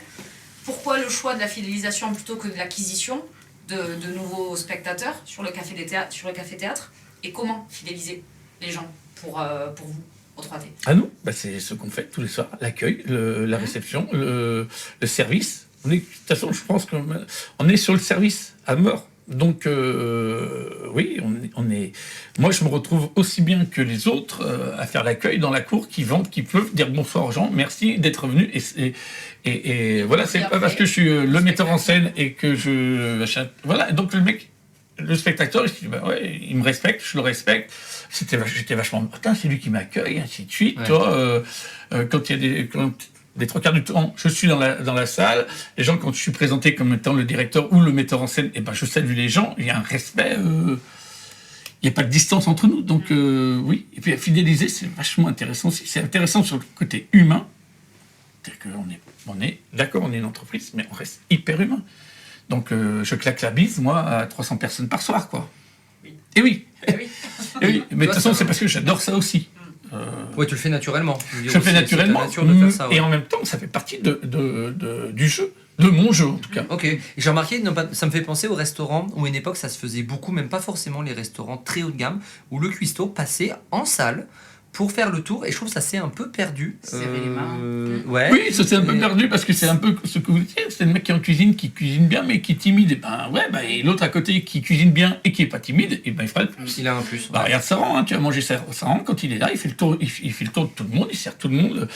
Pourquoi le choix de la fidélisation plutôt que de l'acquisition? de nouveaux spectateurs sur le café-théâtre et comment fidéliser les gens pour vous, au 3T?
Ah nous, c'est ce qu'on fait tous les soirs, l'accueil, la réception, le service. De toute façon, je pense qu'on est sur le service à mort. Donc, oui, on est. Moi, je me retrouve aussi bien que les autres à faire l'accueil dans la cour, qui vendent, qui peuvent dire bonsoir aux gens, merci d'être venus. Et voilà, c'est pas parce que je suis le metteur en scène et que voilà, donc le spectateur, il me respecte, je le respecte. J'étais vachement. Putain, c'est lui qui m'accueille, ainsi de suite. Ouais. Toi, quand il y a les 3 quarts du temps, je suis dans la salle. Les gens, quand je suis présenté comme étant le directeur ou le metteur en scène, je salue les gens. Il y a un respect. Il n'y a pas de distance entre nous. Donc, oui. Et puis, à fidéliser, c'est vachement intéressant aussi. C'est intéressant sur le côté humain. C'est-à-dire qu'on est d'accord, on est une entreprise, mais on reste hyper humain. Donc, je claque la bise, moi, à 300 personnes par soir, quoi.
Oui.
Et oui.
Et oui.
Et oui. Mais de toute façon, c'est parce que j'adore ça aussi.
Ouais, tu le fais naturellement.
Je le fais naturellement,
de faire ça, ouais.
Et en même temps, ça fait partie du jeu, de mon jeu en tout cas.
Ok, et j'ai remarqué, ça me fait penser au restaurant où à une époque ça se faisait beaucoup, même pas forcément les restaurants très haut de gamme, où le cuistot passait en salle pour faire le tour, et je trouve que ça s'est un peu perdu.
Serrer les mains.
Ouais.
Oui, ça s'est un peu perdu parce que c'est un peu ce que vous dites, c'est le mec qui cuisine bien mais qui est timide. Et l'autre à côté qui cuisine bien et qui est pas timide, il fera le plus.
Il a un plus.
Ouais. Regarde Saran, tu as mangé Saran, quand il est là, il fait le tour de tout le monde, il sert tout le monde.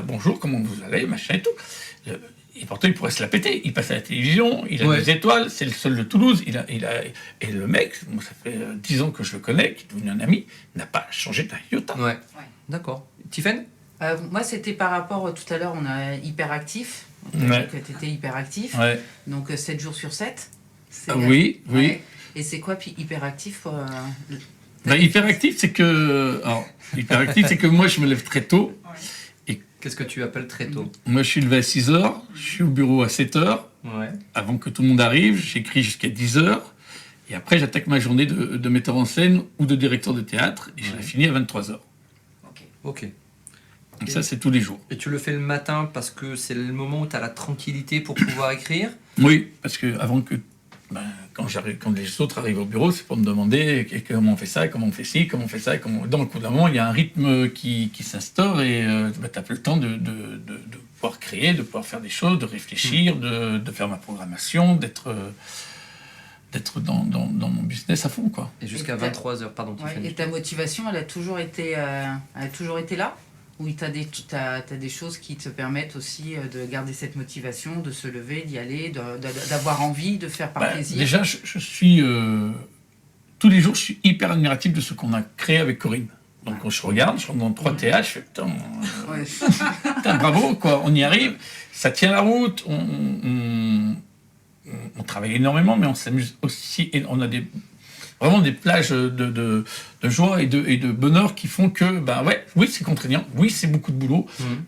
Bonjour, comment vous allez, machin et tout. Et pourtant, il pourrait se la péter. Il passe à la télévision, il a 2 étoiles, c'est le seul de Toulouse. Et le mec, moi, ça fait 10 ans que je le connais, qui est devenu un ami, n'a pas changé d'un iota.
Ouais. D'accord. Tiffen?
Moi, c'était par rapport, tout à l'heure, on a hyperactif.
Ouais.
Tu étais hyperactif.
Ouais.
Donc, 7 jours sur 7.
Oui.
Et c'est quoi, puis hyperactif pour,
hyperactif, c'est que moi, je me lève très tôt.
Qu'est-ce que tu appelles très tôt?
Moi, je suis levé à 6h, je suis au bureau à 7h.
Ouais. Avant
que tout le monde arrive, j'écris jusqu'à 10h. Et après, j'attaque ma journée de metteur en scène ou de directeur de théâtre. Et je la finis à 23h.
Ok.
Donc ça, c'est tous les jours.
Et tu le fais le matin parce que c'est le moment où tu as la tranquillité pour pouvoir écrire?
Oui, parce que avant que... quand les autres arrivent au bureau, c'est pour me demander comment on fait ça, comment on fait ci, comment on fait ça. Dans le coup d'un moment, il y a un rythme qui s'instaure et tu as plus le temps de pouvoir créer, de pouvoir faire des choses, de réfléchir, de faire ma programmation, d'être dans mon business à fond, quoi.
Et jusqu'à 23h, pardon.
Et ta motivation, elle a toujours été là? Ou tu as des choses qui te permettent aussi de garder cette motivation, de se lever, d'y aller, d'avoir envie, de faire par plaisir?
Déjà, je suis... tous les jours, je suis hyper admiratif de ce qu'on a créé avec Corinne. Donc, quand je regarde, je rentre dans 3 théâtres, je fais putain, bravo, quoi, on y arrive, ça tient la route, on travaille énormément, mais on s'amuse aussi, et on a vraiment des plages de joie et de bonheur qui font que, oui, c'est contraignant, oui, c'est beaucoup de boulot,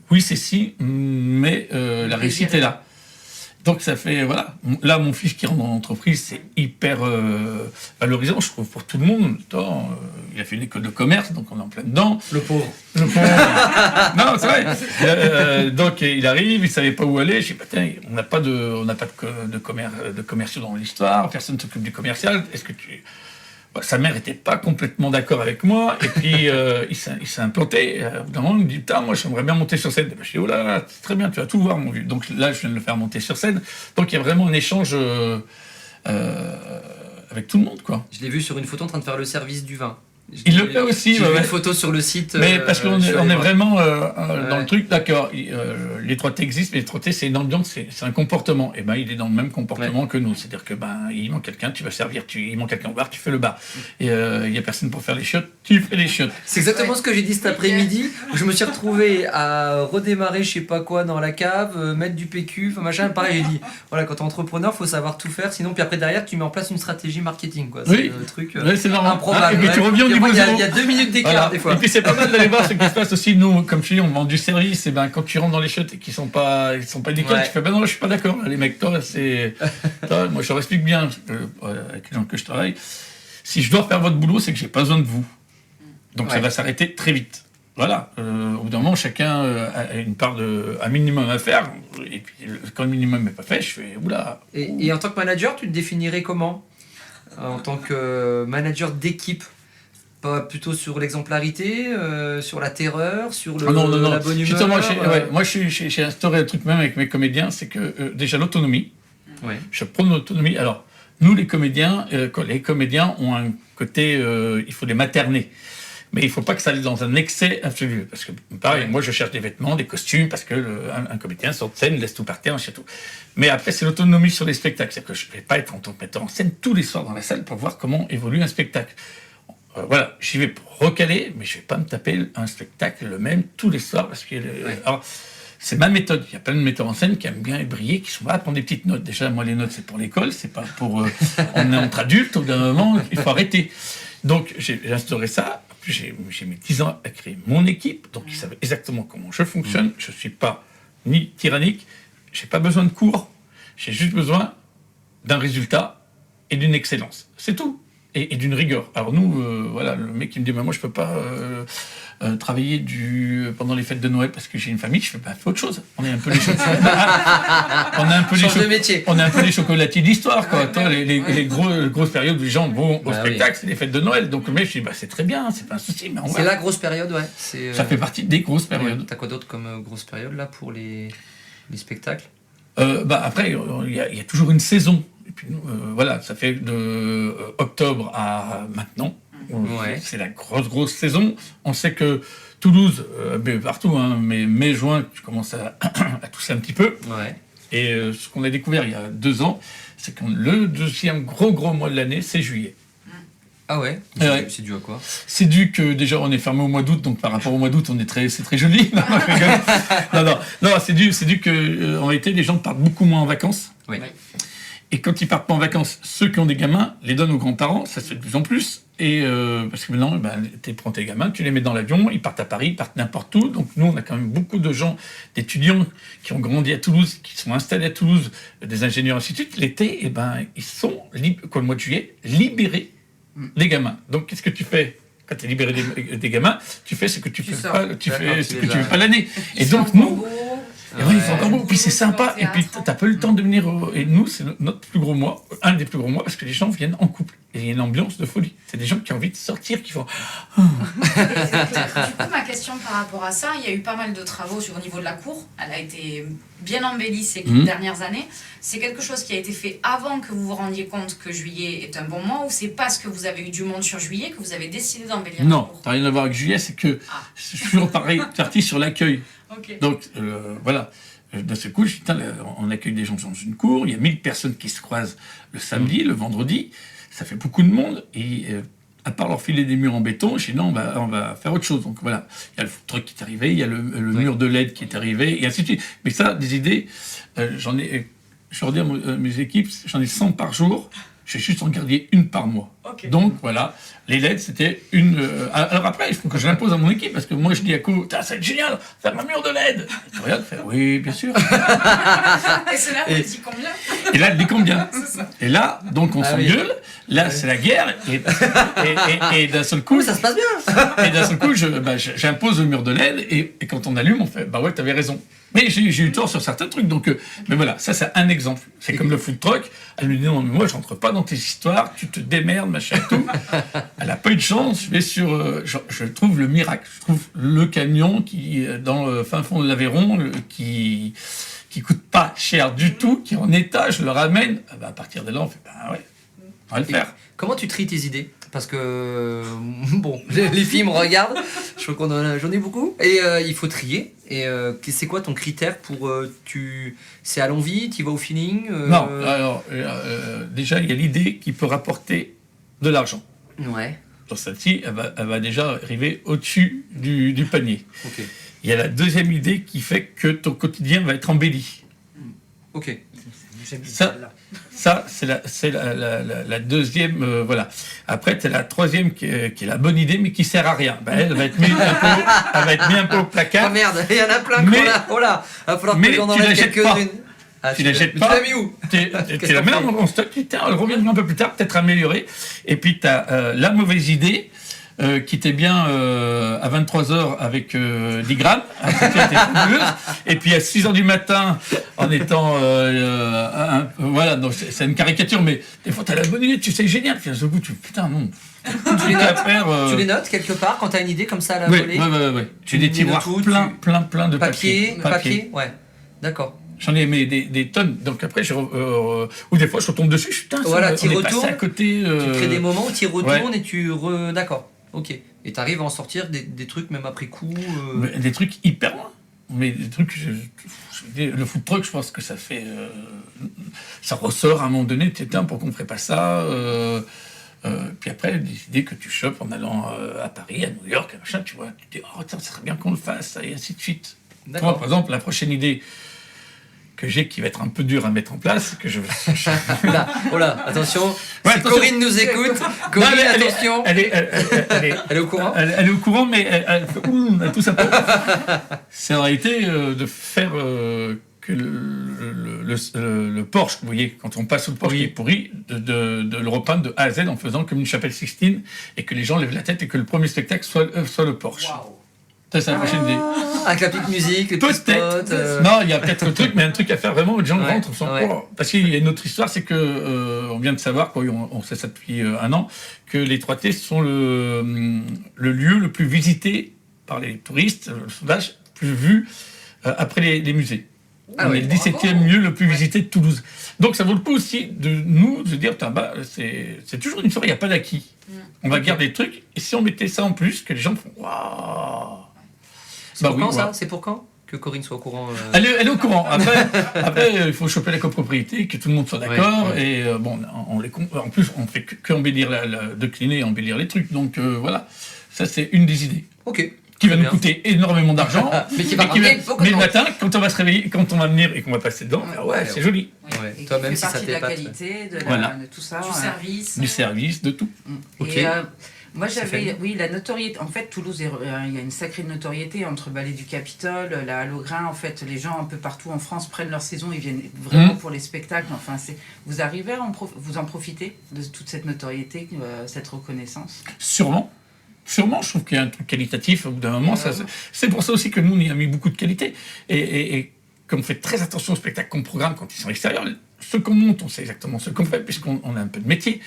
oui, c'est si, mais la réussite est là. Donc ça fait, voilà. Là, mon fils qui rentre dans l'entreprise, c'est hyper valorisant, je trouve, pour tout le monde. Il a fait une école de commerce, donc on est en plein dedans.
Le pauvre.
Non, c'est vrai. Donc il arrive, il savait pas où aller. Je dis, on n'a pas de commerciaux dans l'histoire, personne ne s'occupe du commercial. Est-ce que tu... Sa mère n'était pas complètement d'accord avec moi, et puis il s'est implanté. D'un moment, il me dit, moi j'aimerais bien monter sur scène. Je dis, oh là, c'est très bien, tu vas tout voir, mon vieux. Donc là, je viens de le faire monter sur scène. Donc il y a vraiment un échange avec tout le monde, quoi.
Je l'ai vu sur une photo en train de faire le service du vin.
Il le fait aussi.
J'ai vu une photo sur le site.
Mais parce qu'on est vraiment dans le truc, d'accord. Les 3T existent, mais les 3T, c'est une ambiance, c'est un comportement. Et il est dans le même comportement que nous. C'est-à-dire que il manque quelqu'un, tu vas servir. Il manque quelqu'un au bar, tu fais le bar. Et il n'y a personne pour faire les chiottes, tu fais les chiottes.
C'est exactement ce que j'ai dit cet après-midi, où je me suis retrouvé à redémarrer je sais pas quoi dans la cave, mettre du PQ, machin. Pareil, j'ai dit, voilà, quand t'es entrepreneur, faut savoir tout faire. Sinon, puis après derrière, tu mets en place une stratégie marketing, quoi.
Oui.
C'est le truc.
C'est normal.
Improbable.
Et puis tu reviens au niveau zéro.
Il y a 2 minutes d'écart des fois.
Et puis c'est pas mal d'aller voir ce qui se passe aussi. Nous, comme je dis, on vend du service. Et quand tu rentres dans les chiottes et qu'ils sont pas nickel, tu fais non, je suis pas d'accord. Les mecs, moi je leur explique bien avec les gens que je travaille. Si je dois faire votre boulot, c'est que j'ai pas besoin de vous. Donc ça va s'arrêter très vite. Voilà, au bout d'un moment, chacun a une part un minimum à faire. Et puis, quand le minimum n'est pas fait, je fais oula.
Et en tant que manager, tu te définirais comment? En tant que manager d'équipe? Pas plutôt sur l'exemplarité, sur la terreur, sur la bonne humeur?
Justement, moi, j'ai instauré un truc même avec mes comédiens, c'est que déjà l'autonomie.
Ouais.
Je prône l'autonomie. Alors, nous, les comédiens ont un côté, il faut les materner. Mais il ne faut pas que ça aille dans un excès absolu. Parce que, pareil, moi, je cherche des vêtements, des costumes, parce qu'un comédien sort de scène, laisse tout par terre, et tout. Mais après, c'est l'autonomie sur les spectacles. C'est-à-dire que je ne vais pas être en tant que metteur en scène tous les soirs dans la salle pour voir comment évolue un spectacle. Voilà, j'y vais pour recaler, mais je ne vais pas me taper un spectacle le même tous les soirs. Parce que, alors, c'est ma méthode. Il y a plein de metteurs en scène qui aiment bien briller, qui sont là à prendre des petites notes. Déjà, moi, les notes, c'est pour l'école, c'est pas pour... on est entre adultes, au bout d'un moment, il faut arrêter. Donc, j'ai instauré ça. J'ai mis 10 ans à créer mon équipe, donc ils savaient exactement comment je fonctionne. Je ne suis pas ni tyrannique, je n'ai pas besoin de cours, j'ai juste besoin d'un résultat et d'une excellence. C'est tout. Et d'une rigueur. Alors nous, voilà, le mec qui me dit moi je ne peux pas travailler pendant les fêtes de Noël parce que j'ai une famille, je fais autre chose. On est un peu les on est un peu les chocolatiers d'histoire, quoi. Les grosses périodes où les gens vont au spectacle, c'est les fêtes de Noël. Donc le mec, je dis c'est très bien, c'est pas un souci. Mais
c'est la grosse période, ouais.
Ça fait partie des grosses périodes.
T'as quoi d'autre comme grosse période là pour les spectacles?
Après, il y a toujours une saison. Et puis voilà, ça fait de octobre à maintenant.
Ouais.
C'est la grosse saison. On sait que Toulouse, mais partout, hein, mais mai-juin, tu commences à tousser un petit peu.
Ouais.
Et ce qu'on a découvert il y a 2 ans, c'est que le deuxième gros mois de l'année, c'est juillet.
Ah ouais. C'est dû à quoi? C'est
dû que déjà on est fermé au mois d'août, donc par rapport au mois d'août, c'est très joli. Non, c'est dû que en été les gens partent beaucoup moins en vacances.
Oui.
Et quand ils partent pas en vacances, ceux qui ont des gamins les donnent aux grands-parents, ça se fait de plus en plus. Et parce que maintenant, tu prends tes gamins, tu les mets dans l'avion, ils partent à Paris, ils partent n'importe où. Donc nous, on a quand même beaucoup de gens, d'étudiants qui ont grandi à Toulouse, qui sont installés à Toulouse, des ingénieurs, ainsi de suite. L'été, ils sont, comme le mois de juillet, libérés des gamins. Donc qu'est-ce que tu fais quand tu es libéré des gamins? Tu fais ce que tu fais pas, tu fais ce que tu fais pas l'année. Et donc nous... Et oui, c'est encore beau. Puis c'est sympa. Et puis t'as pas eu le temps de venir. Et nous, c'est notre plus gros mois, un des plus gros mois, parce que les gens viennent en couple. Et il y a une ambiance de folie. C'est des gens qui ont envie de sortir, qui font.
Du coup, ma question par rapport à ça, il y a eu pas mal de travaux au niveau de la cour. Elle a été bien embellie ces dernières années. C'est quelque chose qui a été fait avant que vous vous rendiez compte que juillet est un bon mois, ou c'est parce que vous avez eu du monde sur juillet que vous avez décidé d'embellir la cour?
Non, t'as rien à voir avec juillet, c'est que je suis toujours parti sur l'accueil.
Okay.
Donc voilà, d'un seul coup, on accueille des gens dans une cour, il y a 1000 personnes qui se croisent le samedi, le vendredi, ça fait beaucoup de monde, et à part leur filer des murs en béton, je dis non, on va faire autre chose. Donc voilà, il y a le truc qui est arrivé, il y a le mur de LED qui est arrivé, et ainsi de suite. Mais ça, des idées, je leur dis à mes équipes, j'en ai 100 par jour, je vais juste en garder une par mois. Okay. Donc voilà, les LED, c'était une... alors après, il faut que je l'impose à mon équipe, parce que moi je dis à Co, ça va être génial, faire un mur de LED. Tu regardes, fait, oui, bien sûr.
Et c'est là où elle dit combien?
Et là, elle dit combien? Et là, donc on s'engueule, là c'est la guerre, et d'un seul coup...
ça se passe bien.
Et d'un seul coup, j'impose le mur de LED, et quand on allume, on fait, ouais, t'avais raison. Mais j'ai eu tort sur certains trucs, donc... mais voilà, ça c'est un exemple. C'est comme le food truck, elle me dit, non, mais moi je rentre pas dans tes histoires, tu te démerdes, machin, tout. Elle a pas eu de chance, je vais sur... je trouve le miracle, je trouve le camion qui, dans le fin fond de l'Aveyron, qui coûte pas cher du tout, qui est en état, je le ramène, à partir de là, on fait, ouais, on va le faire.
Comment tu tries tes idées? Parce que, bon, les filles me regardent, je crois j'en ai beaucoup, et il faut trier. Et c'est quoi ton critère pour... c'est à l'envie, tu vas au feeling
Non, alors, déjà, il y a l'idée qui peut rapporter de l'argent.
Ouais.
Dans celle-ci, elle va déjà arriver au-dessus du panier.
Ok.
Il y a la deuxième idée qui fait que ton quotidien va être embelli.
Ok.
Ça, c'est la deuxième, voilà. Après, c'est la troisième qui est la bonne idée, mais qui sert à rien. Elle va être mise un peu au placard.
Ah merde, il y en a plein. Oh là, il va falloir que j'en enlève quelques-unes.
Tu la jettes pas.
Tu l'as mis où?
Tu la mets en stock, elle reviendra un peu plus tard, peut-être améliorée. Et puis, tu as la mauvaise idée. qui était bien à 23h avec 10 grammes, c'était fabuleuse, et puis à 6h du matin, en étant... voilà, donc c'est une caricature, mais des fois, t'as la bonne idée, tu sais, génial, puis à ce bout, putain, non.
Tu les notes, tu les notes quelque part quand t'as une idée comme ça à la volée?
Oui. J'ai des tiroirs plein de papier.
Papier, ouais, d'accord.
J'en ai mais des tonnes, donc après, ou des fois, je retombe dessus, putain,
voilà,
on est passé à côté...
Tu crées des moments où tu y retournes et tu... D'accord, ok. Et t'arrives à en sortir des trucs même après coup
Des trucs hyper loin. Mais des trucs... le food truck, je pense que ça fait... ça ressort à un moment donné, tiens, pourquoi on ne ferait pas ça puis après, des idées que tu chopes en allant à Paris, à New York, machin, tu vois, tu te dis, oh, tiens, ça serait bien qu'on le fasse, et ainsi de suite. Moi, par exemple, la prochaine idée que j'ai, qui va être un peu dure à mettre en place, que je veux...
Oh là, attention,
ouais,
si Corinne nous écoute, Corinne, non, attention.
Elle est au courant. Elle est au courant, mais elle tout ça pour... C'est en réalité de faire... que le porche, vous voyez, quand on passe au porche qui est pourri, de le repeindre de A à Z en faisant comme une chapelle Sixtine et que les gens lèvent la tête et que le premier spectacle soit le porche.
Waouh.
Ça, c'est la prochaine idée.
Avec la petite musique, les petits spots.
Non, il y a peut-être un truc, mais un truc à faire vraiment où les gens rentrent.
Ouais.
Parce qu'il y a une autre histoire, c'est que on vient de savoir, on sait ça depuis un an, que les 3T sont le lieu le plus visité par les touristes, le sondage plus vu après les musées. On est le 17e lieu le plus visité de Toulouse. Donc ça vaut le coup aussi de nous de dire, c'est toujours une soirée, il n'y a pas d'acquis. On va garder le truc, et si on mettait ça en plus, que les gens font waouh.
C'est pour quand ça ? C'est pour quand que Corinne soit au courant
Elle est au courant. Après il faut choper la copropriété, que tout le monde soit d'accord, et bon, en plus on fait que embellir, décliner et embellir les trucs, donc voilà, ça c'est une des idées.
Ok.
Qui va nous coûter énormément d'argent,
mais qui va
mais le matin, quand on va se réveiller, quand on va venir et qu'on va passer dedans, c'est joli.
Ouais.
Et
toi,
qui
même
fait
si ça
partie de la
t'épate.
qualité, de tout ça.
Du
service, de tout.
Et moi j'avais, la notoriété. En fait, Toulouse, il y a une sacrée notoriété entre Ballet du Capitole, la Halograin. En fait, les gens un peu partout en France prennent leur saison, ils viennent vraiment pour les spectacles. Enfin, vous arrivez à vous en profiter de toute cette notoriété, cette reconnaissance?
Sûrement, je trouve qu'il y a un truc qualitatif au bout d'un moment. C'est pour ça aussi que nous, on y a mis beaucoup de qualité. Et qu'on fait très attention aux spectacles qu'on programme quand ils sont extérieurs. Ce qu'on monte, on sait exactement ce qu'on fait, puisqu'on a un peu de métier.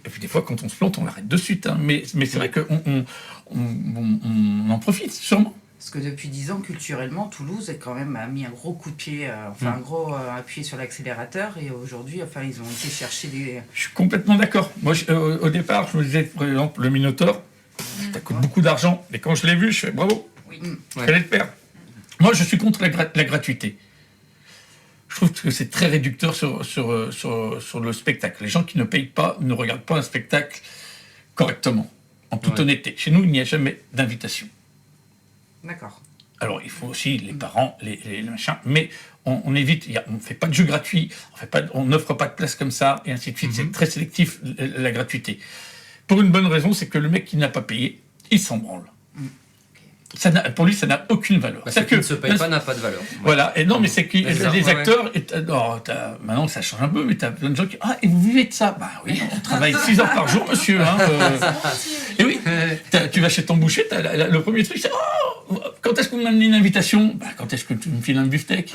Et puis des fois, quand on se plante, on l'arrête de suite. Hein. Mais c'est vrai qu'on en profite, sûrement.
Parce que depuis 10 ans, culturellement, Toulouse a mis un gros coup de pied, un gros appui sur l'accélérateur. Et aujourd'hui, ils ont été chercher des...
Je suis complètement d'accord. Moi, au départ, je me disais, par exemple, le Minotaure, ça coûte beaucoup d'argent. Mais quand je l'ai vu, je fais bravo. Fallait le faire. Moi, je suis contre la gratuité. Je trouve que c'est très réducteur sur le spectacle. Les gens qui ne payent pas ne regardent pas un spectacle correctement, en toute honnêteté. Chez nous, il n'y a jamais d'invitation.
D'accord.
Alors, il faut aussi les parents, les machins, mais on évite, on ne fait pas de jeux gratuits, on n'offre pas de place comme ça, et ainsi de suite. C'est très sélectif, la gratuité. Pour une bonne raison, c'est que le mec qui n'a pas payé, il s'en branle. Pour lui, ça n'a aucune valeur.
Ce qui ne se paye pas n'a pas de valeur.
Voilà, et non, mais c'est que les acteurs, maintenant ça change un peu, mais tu as plein de gens qui et vous vivez de ça? Bah oui, on travaille 6 heures par jour, monsieur. Et oui, tu vas chez ton boucher, le premier truc, c'est quand est-ce qu'on m'a amené une invitation? Quand est-ce que tu me files un beefsteak?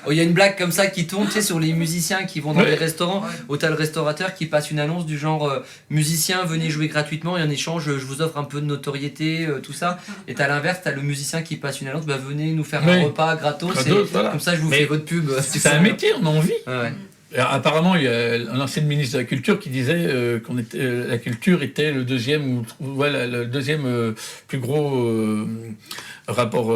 Il y a une blague comme ça qui tourne, sur les musiciens qui vont dans les restaurants, où t'as le restaurateur qui passe une annonce du genre musicien, venez jouer gratuitement et en échange, je vous offre un peu de notoriété, tout ça. Et t'as l'inverse, t'as le musicien qui passe une annonce, venez nous faire un repas gratos, voilà. Comme ça je vous fais votre pub.
C'est un métier, on a envie.
Ouais.
Apparemment, il y a un ancien ministre de la Culture qui disait la culture était le deuxième plus gros rapport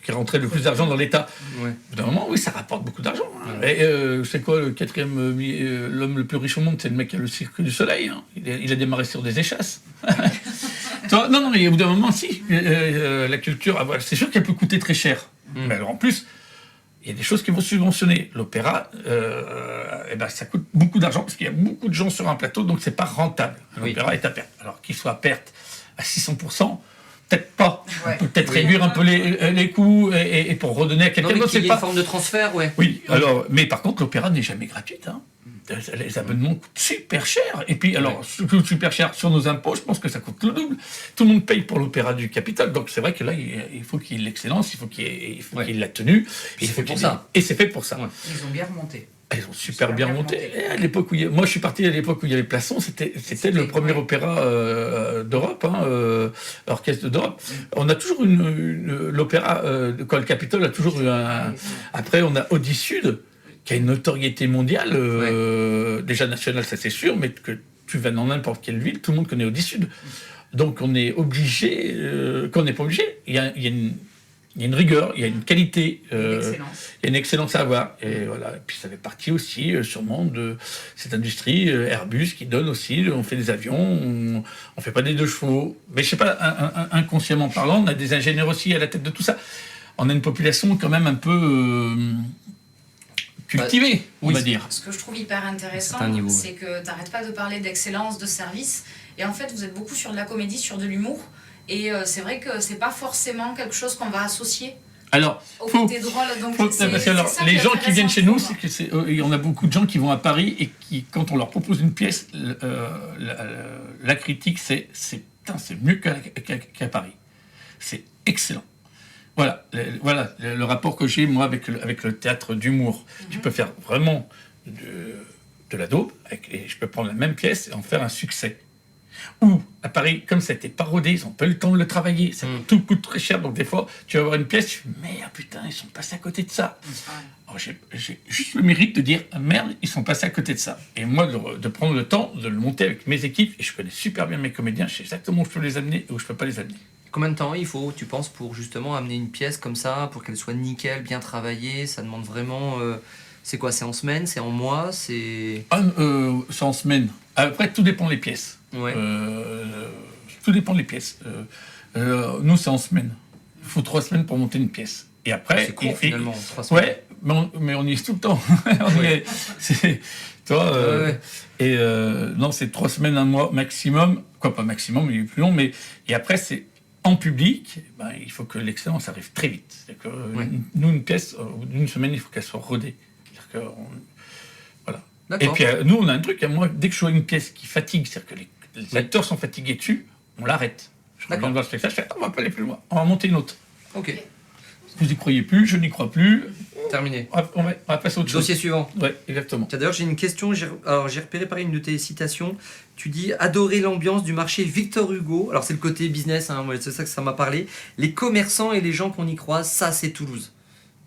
qui rentrait le plus d'argent dans l'État.
Ouais.
D'un moment, oui, ça rapporte beaucoup d'argent. Hein. Et c'est quoi le quatrième l'homme le plus riche au monde? C'est le mec qui a le Cirque du Soleil. Hein. Il a démarré sur des échasses. Non, mais au bout d'un moment, si. La culture, c'est sûr qu'elle peut coûter très cher. Mais alors en plus, il y a des choses qui vont subventionner. L'opéra, ça coûte beaucoup d'argent parce qu'il y a beaucoup de gens sur un plateau, donc c'est pas rentable. L'opéra est à perte. Alors qu'il soit à perte à 600%, peut-être pas. On peut peut-être réduire un peu les coûts et pour redonner à quelqu'un d'autre.
Il y a une forme de transfert,
Oui, alors, mais par contre, l'opéra n'est jamais gratuite. Hein. les abonnements coûtent super cher. Et puis, alors, ce qui coûte super cher sur nos impôts, je pense que ça coûte le double. Tout le monde paye pour l'Opéra du Capitole. Donc, c'est vrai que là, il faut qu'il y ait l'excellence, il faut qu'il y ait la tenue.
Et c'est fait pour ça.
Et c'est fait pour ça.
Ouais.
Ils ont bien remonté.
Ils ont super bien monté. Et à l'époque où moi, je suis parti à l'époque où il y avait Plasson. C'était le premier opéra d'Europe, orchestre d'Europe. On a toujours l'opéra, le Capitole a toujours eu un. Après, on a Audi Sud, qui a une notoriété mondiale, déjà nationale, ça c'est sûr, mais que tu vas dans n'importe quelle ville, tout le monde connaît Audi Sud. Donc on est obligé, quand on n'est pas obligé, il y a une rigueur, il y a une qualité, il y a une excellence à avoir. Et voilà. Et puis ça fait partie aussi, sûrement, de cette industrie Airbus qui donne aussi. On fait des avions, on fait pas des 2 chevaux. Mais je sais pas, inconsciemment parlant, on a des ingénieurs aussi à la tête de tout ça. On a une population quand même un peu cultivée, on va dire.
Ce que je trouve hyper intéressant, c'est que tu n'arrêtes pas de parler d'excellence, de service. Et en fait, vous êtes beaucoup sur de la comédie, sur de l'humour. Et c'est vrai que c'est pas forcément quelque chose qu'on va associer au côté drôle. Donc
parce que alors, les gens qui viennent chez nous, on a beaucoup de gens qui vont à Paris et qui, quand on leur propose une pièce, la critique, c'est mieux qu'à Paris. C'est excellent. Voilà, le rapport que j'ai, moi, avec le théâtre d'humour. Tu peux faire vraiment de la daube, et je peux prendre la même pièce et en faire un succès. Ou, à Paris, comme ça a été parodé, ils n'ont pas eu le temps de le travailler, tout coûte très cher, donc des fois, tu vas avoir une pièce, tu dis, merde, putain, ils sont passés à côté de ça. Alors, j'ai juste le mérite de dire, merde, ils sont passés à côté de ça. Et moi, de prendre le temps de le monter avec mes équipes, et je connais super bien mes comédiens, je sais exactement où je peux les amener et où je ne peux pas les amener.
Combien de temps il faut, tu penses, pour justement amener une pièce comme ça, pour qu'elle soit nickel, bien travaillée? Ça demande vraiment... c'est quoi? C'est en semaine? C'est en mois? C'est
en semaine. Après, tout dépend des pièces.
Ouais.
Tout dépend des pièces. Nous, c'est en semaine. Il faut 3 semaines pour monter une pièce. Et après...
C'est court, finalement, 3 semaines.
Ouais, mais on y est tout le temps. Et non, c'est 3 semaines, 1 mois maximum. Quoi, pas maximum, il est plus long. Mais, et après, c'est en public, il faut que l'excellence arrive très vite. C'est-à-dire que nous, une pièce, au bout d'une semaine, il faut qu'elle soit rodée. C'est-à-dire que voilà. Et puis, nous, on a un truc. Moi, dès que je vois une pièce qui fatigue, c'est-à-dire que les acteurs sont fatigués dessus, on l'arrête. Je reviens voir le spectacle, je fais, on va pas aller plus loin. On va monter une autre.
Ok.
Vous n'y croyez plus, je n'y crois plus.
Terminé.
On va passer à autre chose.
Dossier suivant.
Ouais, exactement.
D'ailleurs, j'ai une question. J'ai repéré par une de tes citations. Tu dis adorer l'ambiance du marché Victor Hugo. Alors, c'est le côté business, hein, c'est ça que ça m'a parlé. Les commerçants et les gens qu'on y croise, ça, c'est Toulouse.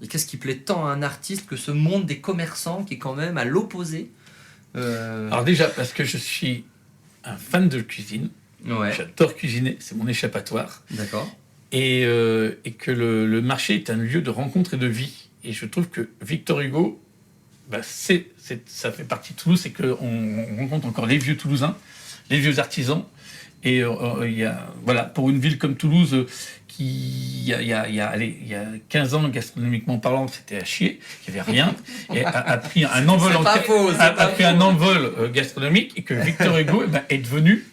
Et qu'est-ce qui plaît tant à un artiste que ce monde des commerçants qui est quand même à l'opposé
Alors, déjà, parce que je suis un fan de cuisine.
Ouais.
J'adore cuisiner, c'est mon échappatoire.
D'accord.
Et que le marché est un lieu de rencontre et de vie. Et je trouve que Victor Hugo, ça fait partie de Toulouse, c'est qu'on rencontre encore les vieux Toulousains, les vieux artisans. Et il y a, voilà, pour une ville comme Toulouse, il y a 15 ans, gastronomiquement parlant, c'était à chier, il n'y avait rien, et a pris un envol, un envol gastronomique, et que Victor Hugo est devenu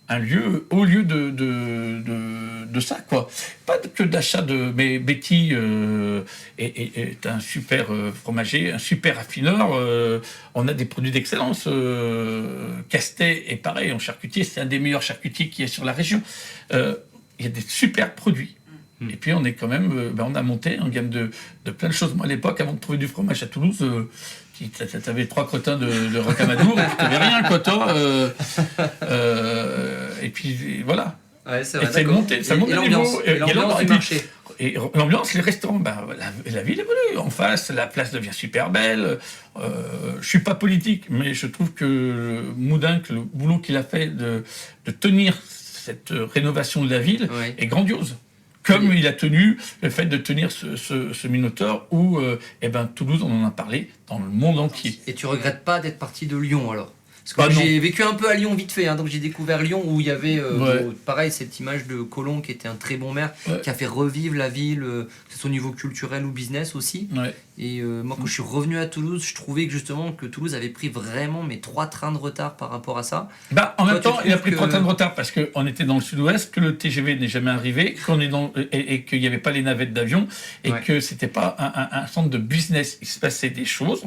un lieu, haut lieu de ça, quoi. Pas que d'achat de... Mais Betty est un super fromager, un super affineur. On a des produits d'excellence. Castet est pareil, en charcutier, c'est un des meilleurs charcutiers qu'il y a sur la région. Il y a des super produits. Et puis on est quand même... on a monté en gamme de plein de choses. Moi, à l'époque, avant de trouver du fromage à Toulouse... T'avais 3 crottins de rocamadour, et puis t'avais rien, quoi, toi. Et puis voilà.
Ouais, c'est vrai,
et c'est monté, ça monte
et l'ambiance du marché.
Et l'ambiance, les restaurants, la ville évolue. En face, la place devient super belle. Je suis pas politique, mais je trouve que Moudin, le boulot qu'il a fait de tenir cette rénovation de la ville est grandiose. Comme il a tenu le fait de tenir ce Minotaure où Toulouse, on en a parlé dans le monde entier.
Et tu regrettes pas d'être parti de Lyon alors? Parce que j'ai vécu un peu à Lyon vite fait, hein, donc j'ai découvert Lyon où il y avait pareil cette image de Collomb qui était un très bon maire, qui a fait revivre la ville, que ce soit au niveau culturel ou business aussi. Et moi quand je suis revenu à Toulouse, je trouvais que justement que Toulouse avait pris vraiment 3 trains de retard par rapport à ça.
En même temps, il a pris 3 trains de retard parce qu'on était dans le sud-ouest, que le TGV n'est jamais arrivé, et qu'il n'y avait pas les navettes d'avion, et que c'était pas un centre de business. Il se passait des choses,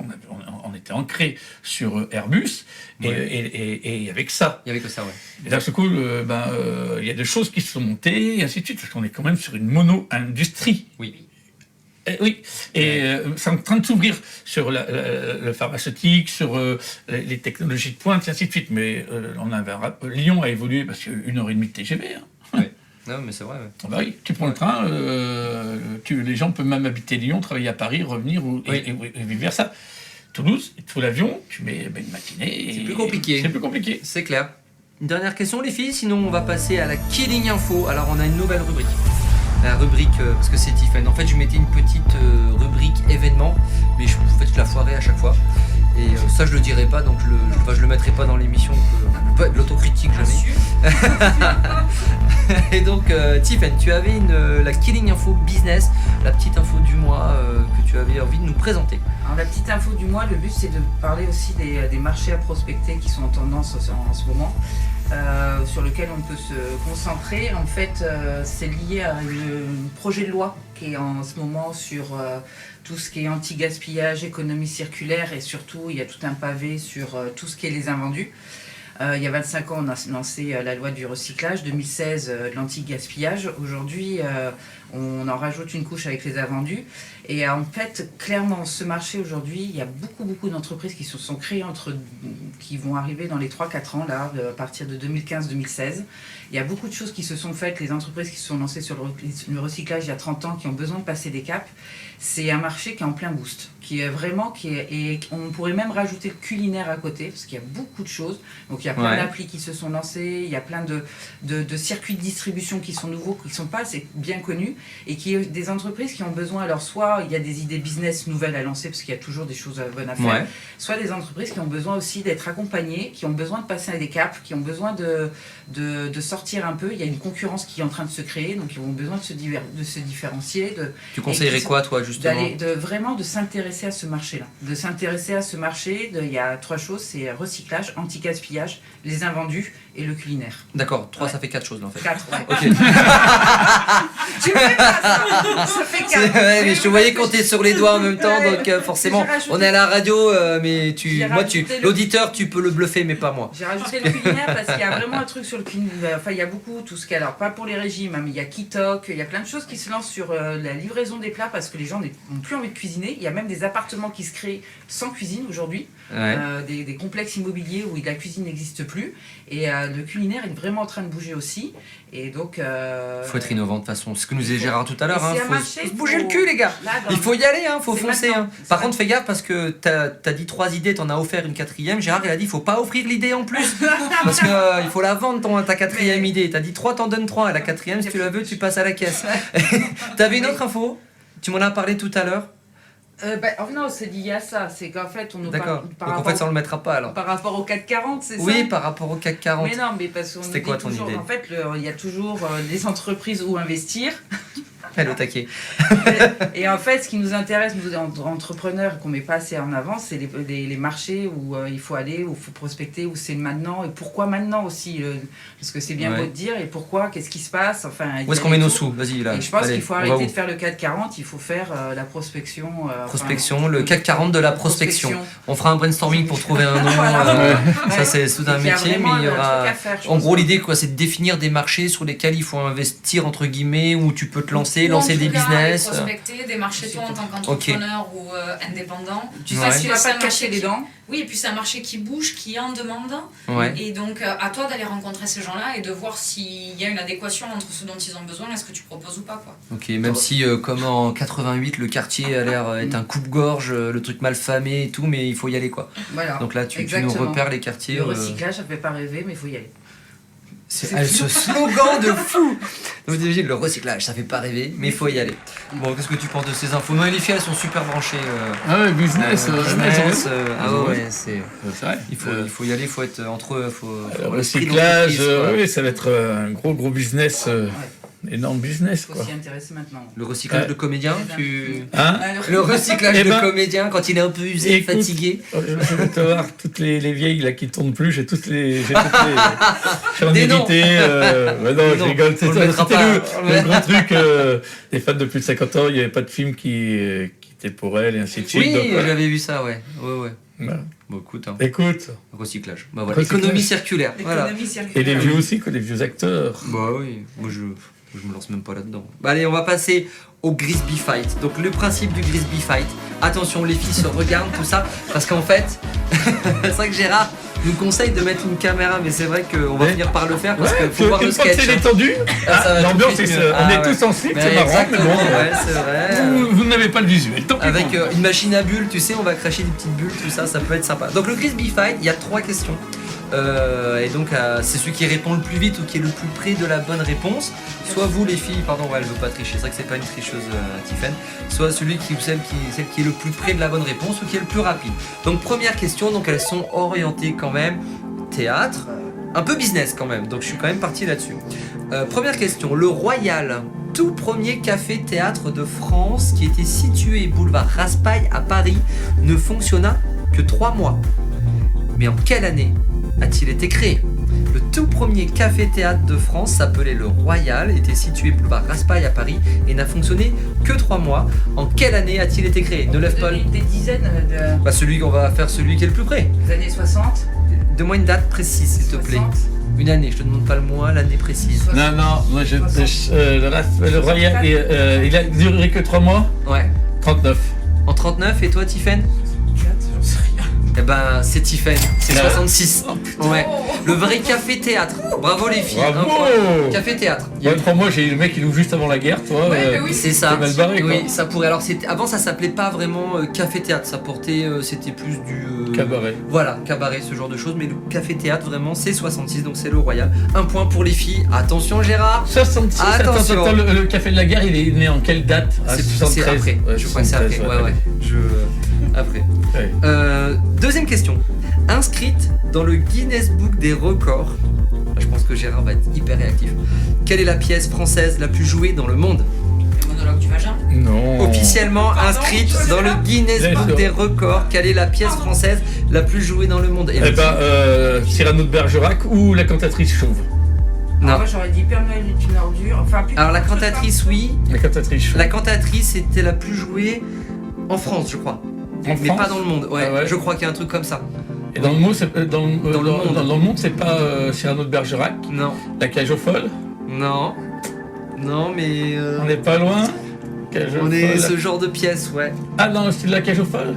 on était ancré sur Airbus, et il y avait que ça.
Il y avait que ça,
Et là, ce coup, il y a des choses qui se sont montées, et ainsi de suite, parce qu'on est quand même sur une mono-industrie. Oui, c'est en train de s'ouvrir sur le pharmaceutique, sur les technologies de pointe, et ainsi de suite. Mais Lyon a évolué parce qu'il y a 1h30 de TGV. Hein.
Non, mais c'est vrai.
Bah oui, tu prends le train, les gens peuvent même habiter Lyon, travailler à Paris, revenir et vice versa. Toulouse, il te faut l'avion, tu mets une matinée.
C'est plus compliqué.
C'est plus compliqué.
C'est clair. Une dernière question, les filles, sinon on va passer à la Killing Info. Alors, on a une nouvelle rubrique. La rubrique, parce que c'est Tiffen. En fait, je mettais une petite rubrique événement, mais je la foirais à chaque fois. Et ça, je le dirai pas, donc je le mettrai pas dans l'émission. De l'autocritique, jamais. Et donc, Tiffen, tu avais la Killing Info Business, la petite info du mois que tu avais envie de nous présenter.
Alors, la petite info du mois, le but c'est de parler aussi des marchés à prospecter qui sont en tendance en ce moment. Sur lequel on peut se concentrer. En fait, c'est lié à un projet de loi qui est en ce moment sur tout ce qui est anti-gaspillage, économie circulaire, et surtout, il y a tout un pavé sur tout ce qui est les invendus. Il y a 25 ans, on a lancé la loi du recyclage, 2016, l'anti-gaspillage. Aujourd'hui, on en rajoute une couche avec les invendus. Et en fait, clairement, ce marché aujourd'hui, il y a beaucoup d'entreprises qui se sont créées qui vont arriver dans les 3-4 ans, là, à partir de 2015-2016. Il y a beaucoup de choses qui se sont faites, les entreprises qui se sont lancées sur le recyclage il y a 30 ans, qui ont besoin de passer des caps. C'est un marché qui est en plein boost, et on pourrait même rajouter le culinaire à côté, parce qu'il y a beaucoup de choses. Donc il y a plein d'applis qui se sont lancées, il y a plein de circuits de distribution qui sont nouveaux, qui ne sont pas assez bien connus, et des entreprises qui ont besoin, alors soit il y a des idées business nouvelles à lancer, parce qu'il y a toujours des choses bonnes à faire, soit des entreprises qui ont besoin aussi d'être accompagnées, qui ont besoin de passer à des caps, qui ont besoin de sortir un peu. Il y a une concurrence qui est en train de se créer, donc ils ont besoin de se différencier.
Tu conseillerais quoi, toi, justement?
Vraiment de s'intéresser à ce marché-là. Il y a 3 choses, c'est recyclage, anti-gaspillage, les invendus et le culinaire.
D'accord, 3 ça fait 4 choses là en fait.
4, ouais.
Ok.
Tu fais pas ça fait 4.
Ouais, mais je te voyais compter sur les doigts en même temps, donc forcément, on est à la radio, mais l'auditeur, tu peux le bluffer, mais pas moi.
J'ai rajouté le culinaire parce qu'il y a vraiment un truc sur le culinaire. Enfin, il y a beaucoup, tout ce qu'il y a. Alors, pas pour les régimes, mais il y a Kitok, il y a plein de choses qui se lancent sur la livraison des plats parce que les gens n'ont plus envie de cuisiner. Il y a même des appartements qui se créent sans cuisine aujourd'hui, des complexes immobiliers où la cuisine n'existe plus. Et le culinaire est vraiment en train de bouger aussi. Et donc.
Faut être innovant de toute façon. Ce que nous disait Gérard tout à l'heure. Faut se bouger le cul, les gars.
Là,
il faut y aller, faut foncer. Par contre, fais gaffe parce que t'as dit 3 idées, t'en as offert une 4e. Gérard, il a dit faut pas offrir l'idée en plus. Parce que il faut la vendre ta 4e idée. T'as dit 3, t'en donnes 3. À la 4e, si tu la veux, tu passes à la caisse. T'avais une autre info? Tu m'en as parlé tout à l'heure.
Non, c'est lié à ça. C'est qu'en fait, on nous
parle. Donc en fait, ça on le mettra pas alors.
Par rapport au CAC 40, c'est ça?
Oui, par rapport au CAC 40.
Mais non, mais parce qu'on
C'était quoi ton idée?
En fait, il y a toujours des entreprises où investir.
Elle au taquet.
Et en fait, ce qui nous intéresse, nous entrepreneurs, qu'on met pas assez en avant, c'est les marchés où il faut aller, où il faut prospecter, où c'est maintenant. Et pourquoi maintenant aussi parce que c'est bien beau de dire, et pourquoi, qu'est-ce qui se passe, enfin.
Où est-ce qu'on met nos sous? Vas-y, là.
Et je pense qu'il faut arrêter de faire le CAC 40, il faut faire la prospection.
Le CAC 40 de la prospection. On fera un brainstorming pour trouver un nom. Ça, c'est sous un métier, mais il y aura. En gros, l'idée, c'est de définir des marchés sur lesquels il faut investir, entre guillemets, où tu peux te lancer des business.
Prospecter des marchés, toi, en tant qu'entrepreneur ou indépendant.
Tu sais, tu vas pas te cacher les dents.
Oui, et puis c'est un marché qui bouge, qui est en demande. Et donc, à toi d'aller rencontrer ces gens-là et de voir s'il y a une adéquation entre ce dont ils ont besoin et ce que tu proposes ou pas, quoi.
Ok, même si, comme en 88, le quartier a l'air être un coupe-gorge, le truc mal famé et tout, mais il faut y aller, quoi.
Voilà.
Donc là, tu nous repères les quartiers.
Le recyclage, ça fait pas rêver, mais il faut y aller.
C'est ce slogan de fou. Donc, le recyclage, ça fait pas rêver, mais il faut y aller. Bon, qu'est-ce que tu penses de ces infos? Non, les filles, elles sont super branchées.
Ah ouais, business.
Ah ouais, c'est...
C'est vrai.
Il faut y aller, il faut être entre eux.
Le recyclage, oui, ça va être un gros business. Énorme business,
Il faut
quoi.
s'y intéresser maintenant.
Le recyclage de comédiens,
Hein?
Le recyclage
Eh
de
ben,
comédiens quand il est un peu usé,
écoute,
fatigué.
Je vais te voir toutes les vieilles là qui tournent plus. J'ai toutes les. J'en ai
Des noms.
édité. Ouais, non,
Des
je
noms.
rigole.
On le mettra
C'était
pas.
le grand truc. Les fans de plus de 50 ans, il n'y avait pas de film qui était pour elle et ainsi de suite.
Oui,
donc,
j'avais vu ça, ouais.
voilà.
Bon, écoute, hein.
Écoute.
Recyclage. Bah voilà.
Recyclage.
Économie circulaire. Voilà.
L'économie
Et
circulaire.
les vieux aussi, quoi, les vieux acteurs.
Bah oui, moi je me lance même pas là-dedans. Bah allez, on va passer au Grisby Fight. Donc le principe du Grisby Fight, attention, les filles se regardent, tout ça, parce qu'en fait, c'est vrai que Gérard nous conseille de mettre une caméra, mais c'est vrai qu'on va finir par le faire parce qu'il faut voir le
une fois que
sketch.
c'est détendu,
Ça va
l'ambiance,
tout de suite
on
mieux. Ah,
est
ouais.
tous en slip,
Mais
c'est marrant, mais
exactement,
bon.
ouais, c'est vrai.
Vous n'avez pas le visuel, tant pis.
Avec
pour vous.
une machine à bulles, tu sais, on va cracher des petites bulles, tout ça, ça peut être sympa. Donc le Grisby Fight, il y a 3 questions. Et donc c'est celui qui répond le plus vite ou qui est le plus près de la bonne réponse. Soit vous les filles, pardon, ouais, elle veut pas tricher, c'est vrai que c'est pas une tricheuse Tiffen. Soit celui qui ou celle qui est le plus près de la bonne réponse ou qui est le plus rapide. Donc première question, donc elles sont orientées quand même théâtre, un peu business quand même. Donc je suis quand même parti là-dessus. Première question, le Royal, tout premier café-théâtre de France qui était situé boulevard Raspail à Paris, ne fonctionna que 3 mois. Mais en quelle année a-t-il été créé? Le tout premier café-théâtre de France s'appelait le Royal, était situé boulevard Raspail à Paris et n'a fonctionné que 3 mois. En quelle année a-t-il été créé? Ne lève pas le...
Des dizaines
Bah celui qu'on va faire, celui qui est le plus près.
des années 60.
Donne-moi une date précise s'il te plaît.
60.
Une année, je te demande pas le mois, l'année précise.
Non, moi le Royal, il a duré que 3 mois.
Ouais.
39.
En 39, et toi Tiffen?
J'en sais rien.
Eh ben c'est Tiffen, c'est
Ah.
66. Ouais. Le vrai café-théâtre. Bravo les filles.
Bravo.
Un point. Café-théâtre. Il y a eu-
3 mois, j'ai eu le mec qui l'ouvre juste avant la guerre, toi.
Ouais, mais oui.
C'est ça.
T'es mal barré, quoi.
Oui, ça pourrait. Alors avant ça s'appelait pas vraiment café-théâtre, ça portait, c'était plus du
Cabaret.
Voilà, cabaret, ce genre de choses. Mais le café-théâtre vraiment c'est 66, donc c'est le Royal. Un point pour les filles. Attention Gérard.
66,
Attention.
attends, le café de la guerre, il est né en quelle date?
C'est après.
Ouais,
Je crois que c'est après.
73,
Ouais. Après.
Ouais.
Deuxième question. Inscrite dans le Guinness Book des records. Je pense que Gérard va être hyper réactif. Quelle est la pièce française la plus jouée dans le monde?
Le monologue du vagin.
Non.
Officiellement
Pardon,
inscrite
je sais
dans
pas.
le Guinness
Bien
Book
sûr.
des records. Quelle est la pièce française la plus jouée dans le monde?
Eh ben, Cyrano de Bergerac ou la cantatrice chauve?
Non.
Moi j'aurais dit Père Noël est une ordure. Enfin, plus
Alors la cantatrice, oui.
La cantatrice chauve.
La cantatrice était la plus jouée en France, je crois.
En
Mais
France
pas dans le monde. Ouais,
Ah ouais.
je crois qu'il y a un truc comme ça.
Et dans le monde, dans le
monde.
dans le monde, c'est pas Cyrano de Bergerac,
Non,
la cage aux folles.
non, non, mais
On n'est pas loin. Cage aux
on est
folles.
ce genre de pièce, ouais.
Ah, dans le style de la cage aux folles.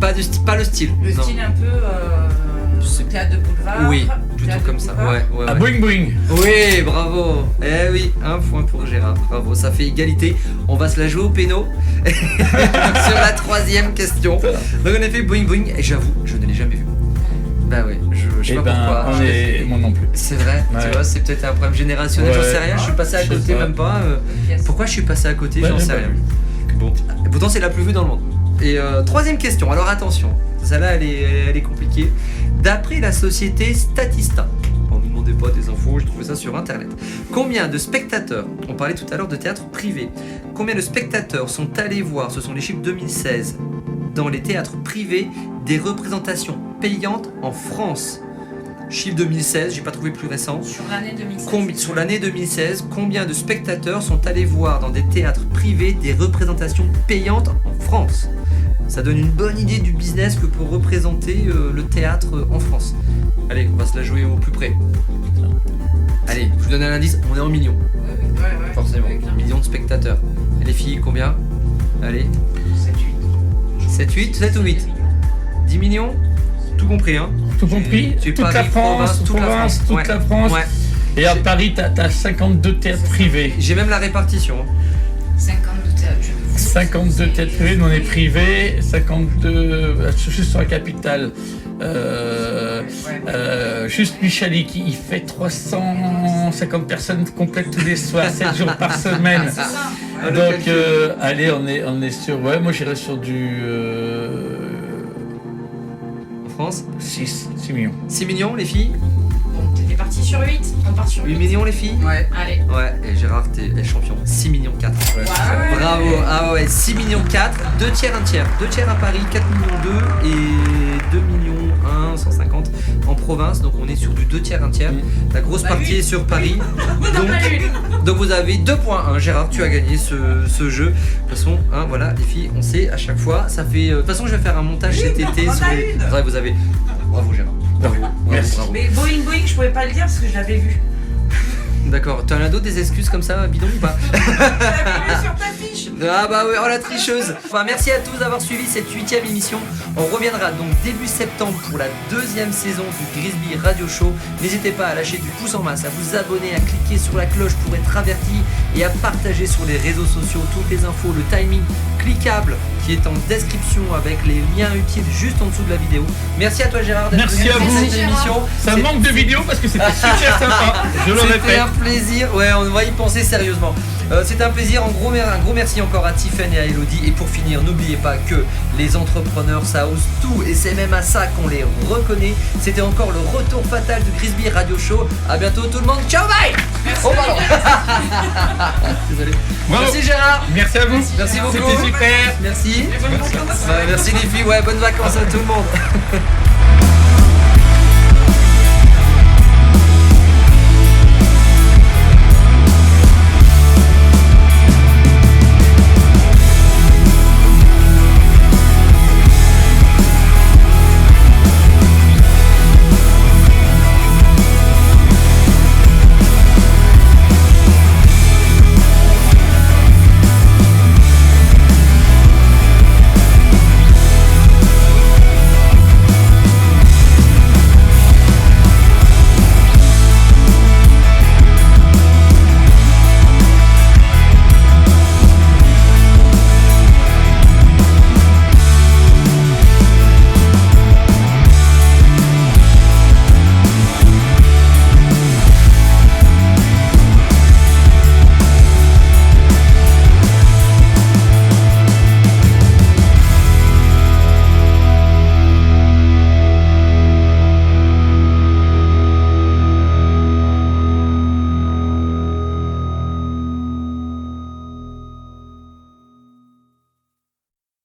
Pas le style.
Le
non.
style un peu
C'est-
théâtre de boulevard.
Oui, plutôt
théâtre
comme
de
ça.
boulevard.
Ouais.
Ah, boing boing.
Oui, bravo. Eh oui, un point pour Gérard. Bravo, ça fait égalité. On va se la jouer au péno sur la 3e question. Donc on a fait boing boing. Et j'avoue, je ne l'ai jamais vu. Bah ouais, je sais
Eh
pas
ben,
pourquoi.
moi non plus.
C'est vrai,
Ouais.
tu vois, c'est peut-être un problème générationnel, j'en
Ouais.
sais rien. Je suis passé à
Je sais
côté,
pas.
même pas.
Pièce.
Pourquoi je suis passé à côté,
Ouais,
j'en
j'ai
sais
pas
rien.
vu.
Bon, pourtant c'est la plus vue dans le monde. Et 3e question, alors attention, celle-là elle est compliquée. D'après la société Statista, on ne nous demandait pas des infos, j'ai trouvé ça sur internet. Combien de spectateurs, on parlait tout à l'heure de théâtre privé, combien de spectateurs sont allés voir, ce sont les chiffres 2016, dans les théâtres privés, des représentations payantes en France? Chiffre 2016, j'ai pas trouvé plus récent.
Sur l'année 2016.
Sur l'année 2016, combien de spectateurs sont allés voir dans des théâtres privés des représentations payantes en France? Ça donne une bonne idée du business que peut représenter le théâtre en France. Allez, on va se la jouer au plus près. Allez, je vous donne un indice, on est en millions,
Ouais.
forcément.
Avec un
Millions de spectateurs. Et les filles, combien? Allez,
7-8.
7, 8, 7 ou 8? 10 millions? Tout compris, hein?
Tout compris.
Tu
Toute la
Paris,
France, toute
Ouais.
la France.
Ouais.
Et à Paris, t'as 52 théâtres privés.
J'ai même la répartition. hein.
52 théâtres.
52 théâtres privés, nous on est privés. 52, juste sur la capitale. Juste Michalik, il fait 350 personnes complètes tous les soirs, 7 jours par semaine.
C'est ça.
Donc, allez, on est sur. Ouais, moi j'irais sur du.
En France
6 millions.
6 millions, les filles?
Bon, t'étais parti sur 8, on part sur
8
8.
millions, les filles?
Ouais.
Allez.
Ouais, et Gérard, t'es champion. 6 millions 4.
Ouais,
Ouais.
Bravo. Ah ouais, 6 millions 4. 2 tiers, 1 tiers. 2 tiers à Paris, 4 millions 2 et 2 millions 1, 150 en province. Donc on est sur du 2 tiers, 1 tiers. La grosse
Bah,
partie
une.
est sur Paris.
On n'a pas une.
Donc vous avez 2 points. Hein. Gérard, tu as gagné ce jeu. De toute façon, hein, voilà, les filles, on sait à chaque fois. Ça fait. De toute façon, je vais faire un montage cet été
on
sur
a
les.
une.
Ouais, vous avez. Bravo Gérard. Bravo.
Merci.
Bravo.
Mais Boeing, je pouvais pas le dire parce que je l'avais vu.
D'accord. T'en as d'autres des excuses comme ça, bidon ou pas?
Je l'avais vu sur ta fiche.
Ah bah ouais, oh la tricheuse. Enfin, merci à tous d'avoir suivi cette 8e émission. On reviendra donc début septembre pour la 2e saison du Grisby Radio Show. N'hésitez pas à lâcher du pouce en masse, à vous abonner, à cliquer sur la cloche pour être averti et à partager sur les réseaux sociaux toutes les infos, le timing cliquable qui est en description avec les liens utiles juste en dessous de la vidéo. Merci à toi Gérard d'être
Merci
venu
à
dans
vous.
cette émission.
Ça
C'est-
manque de vidéos parce que c'était super sympa. Je le
C'était
répète.
un plaisir, ouais, on va y penser sérieusement. C'était un plaisir, un gros merci encore à Tiffen et à Elodie. Et pour finir, n'oubliez pas que les entrepreneurs, ça ose tout et c'est même à ça qu'on les reconnaît. C'était encore le retour fatal du Grisby Radio Show. À bientôt tout le monde, ciao bye. Oh pardon. Désolé.
Bravo.
Merci Gérard.
Merci à vous.
Merci beaucoup.
C'était super.
Merci.
Et bonnes vacances.
Merci les filles, ouais, bonnes vacances à tout le monde.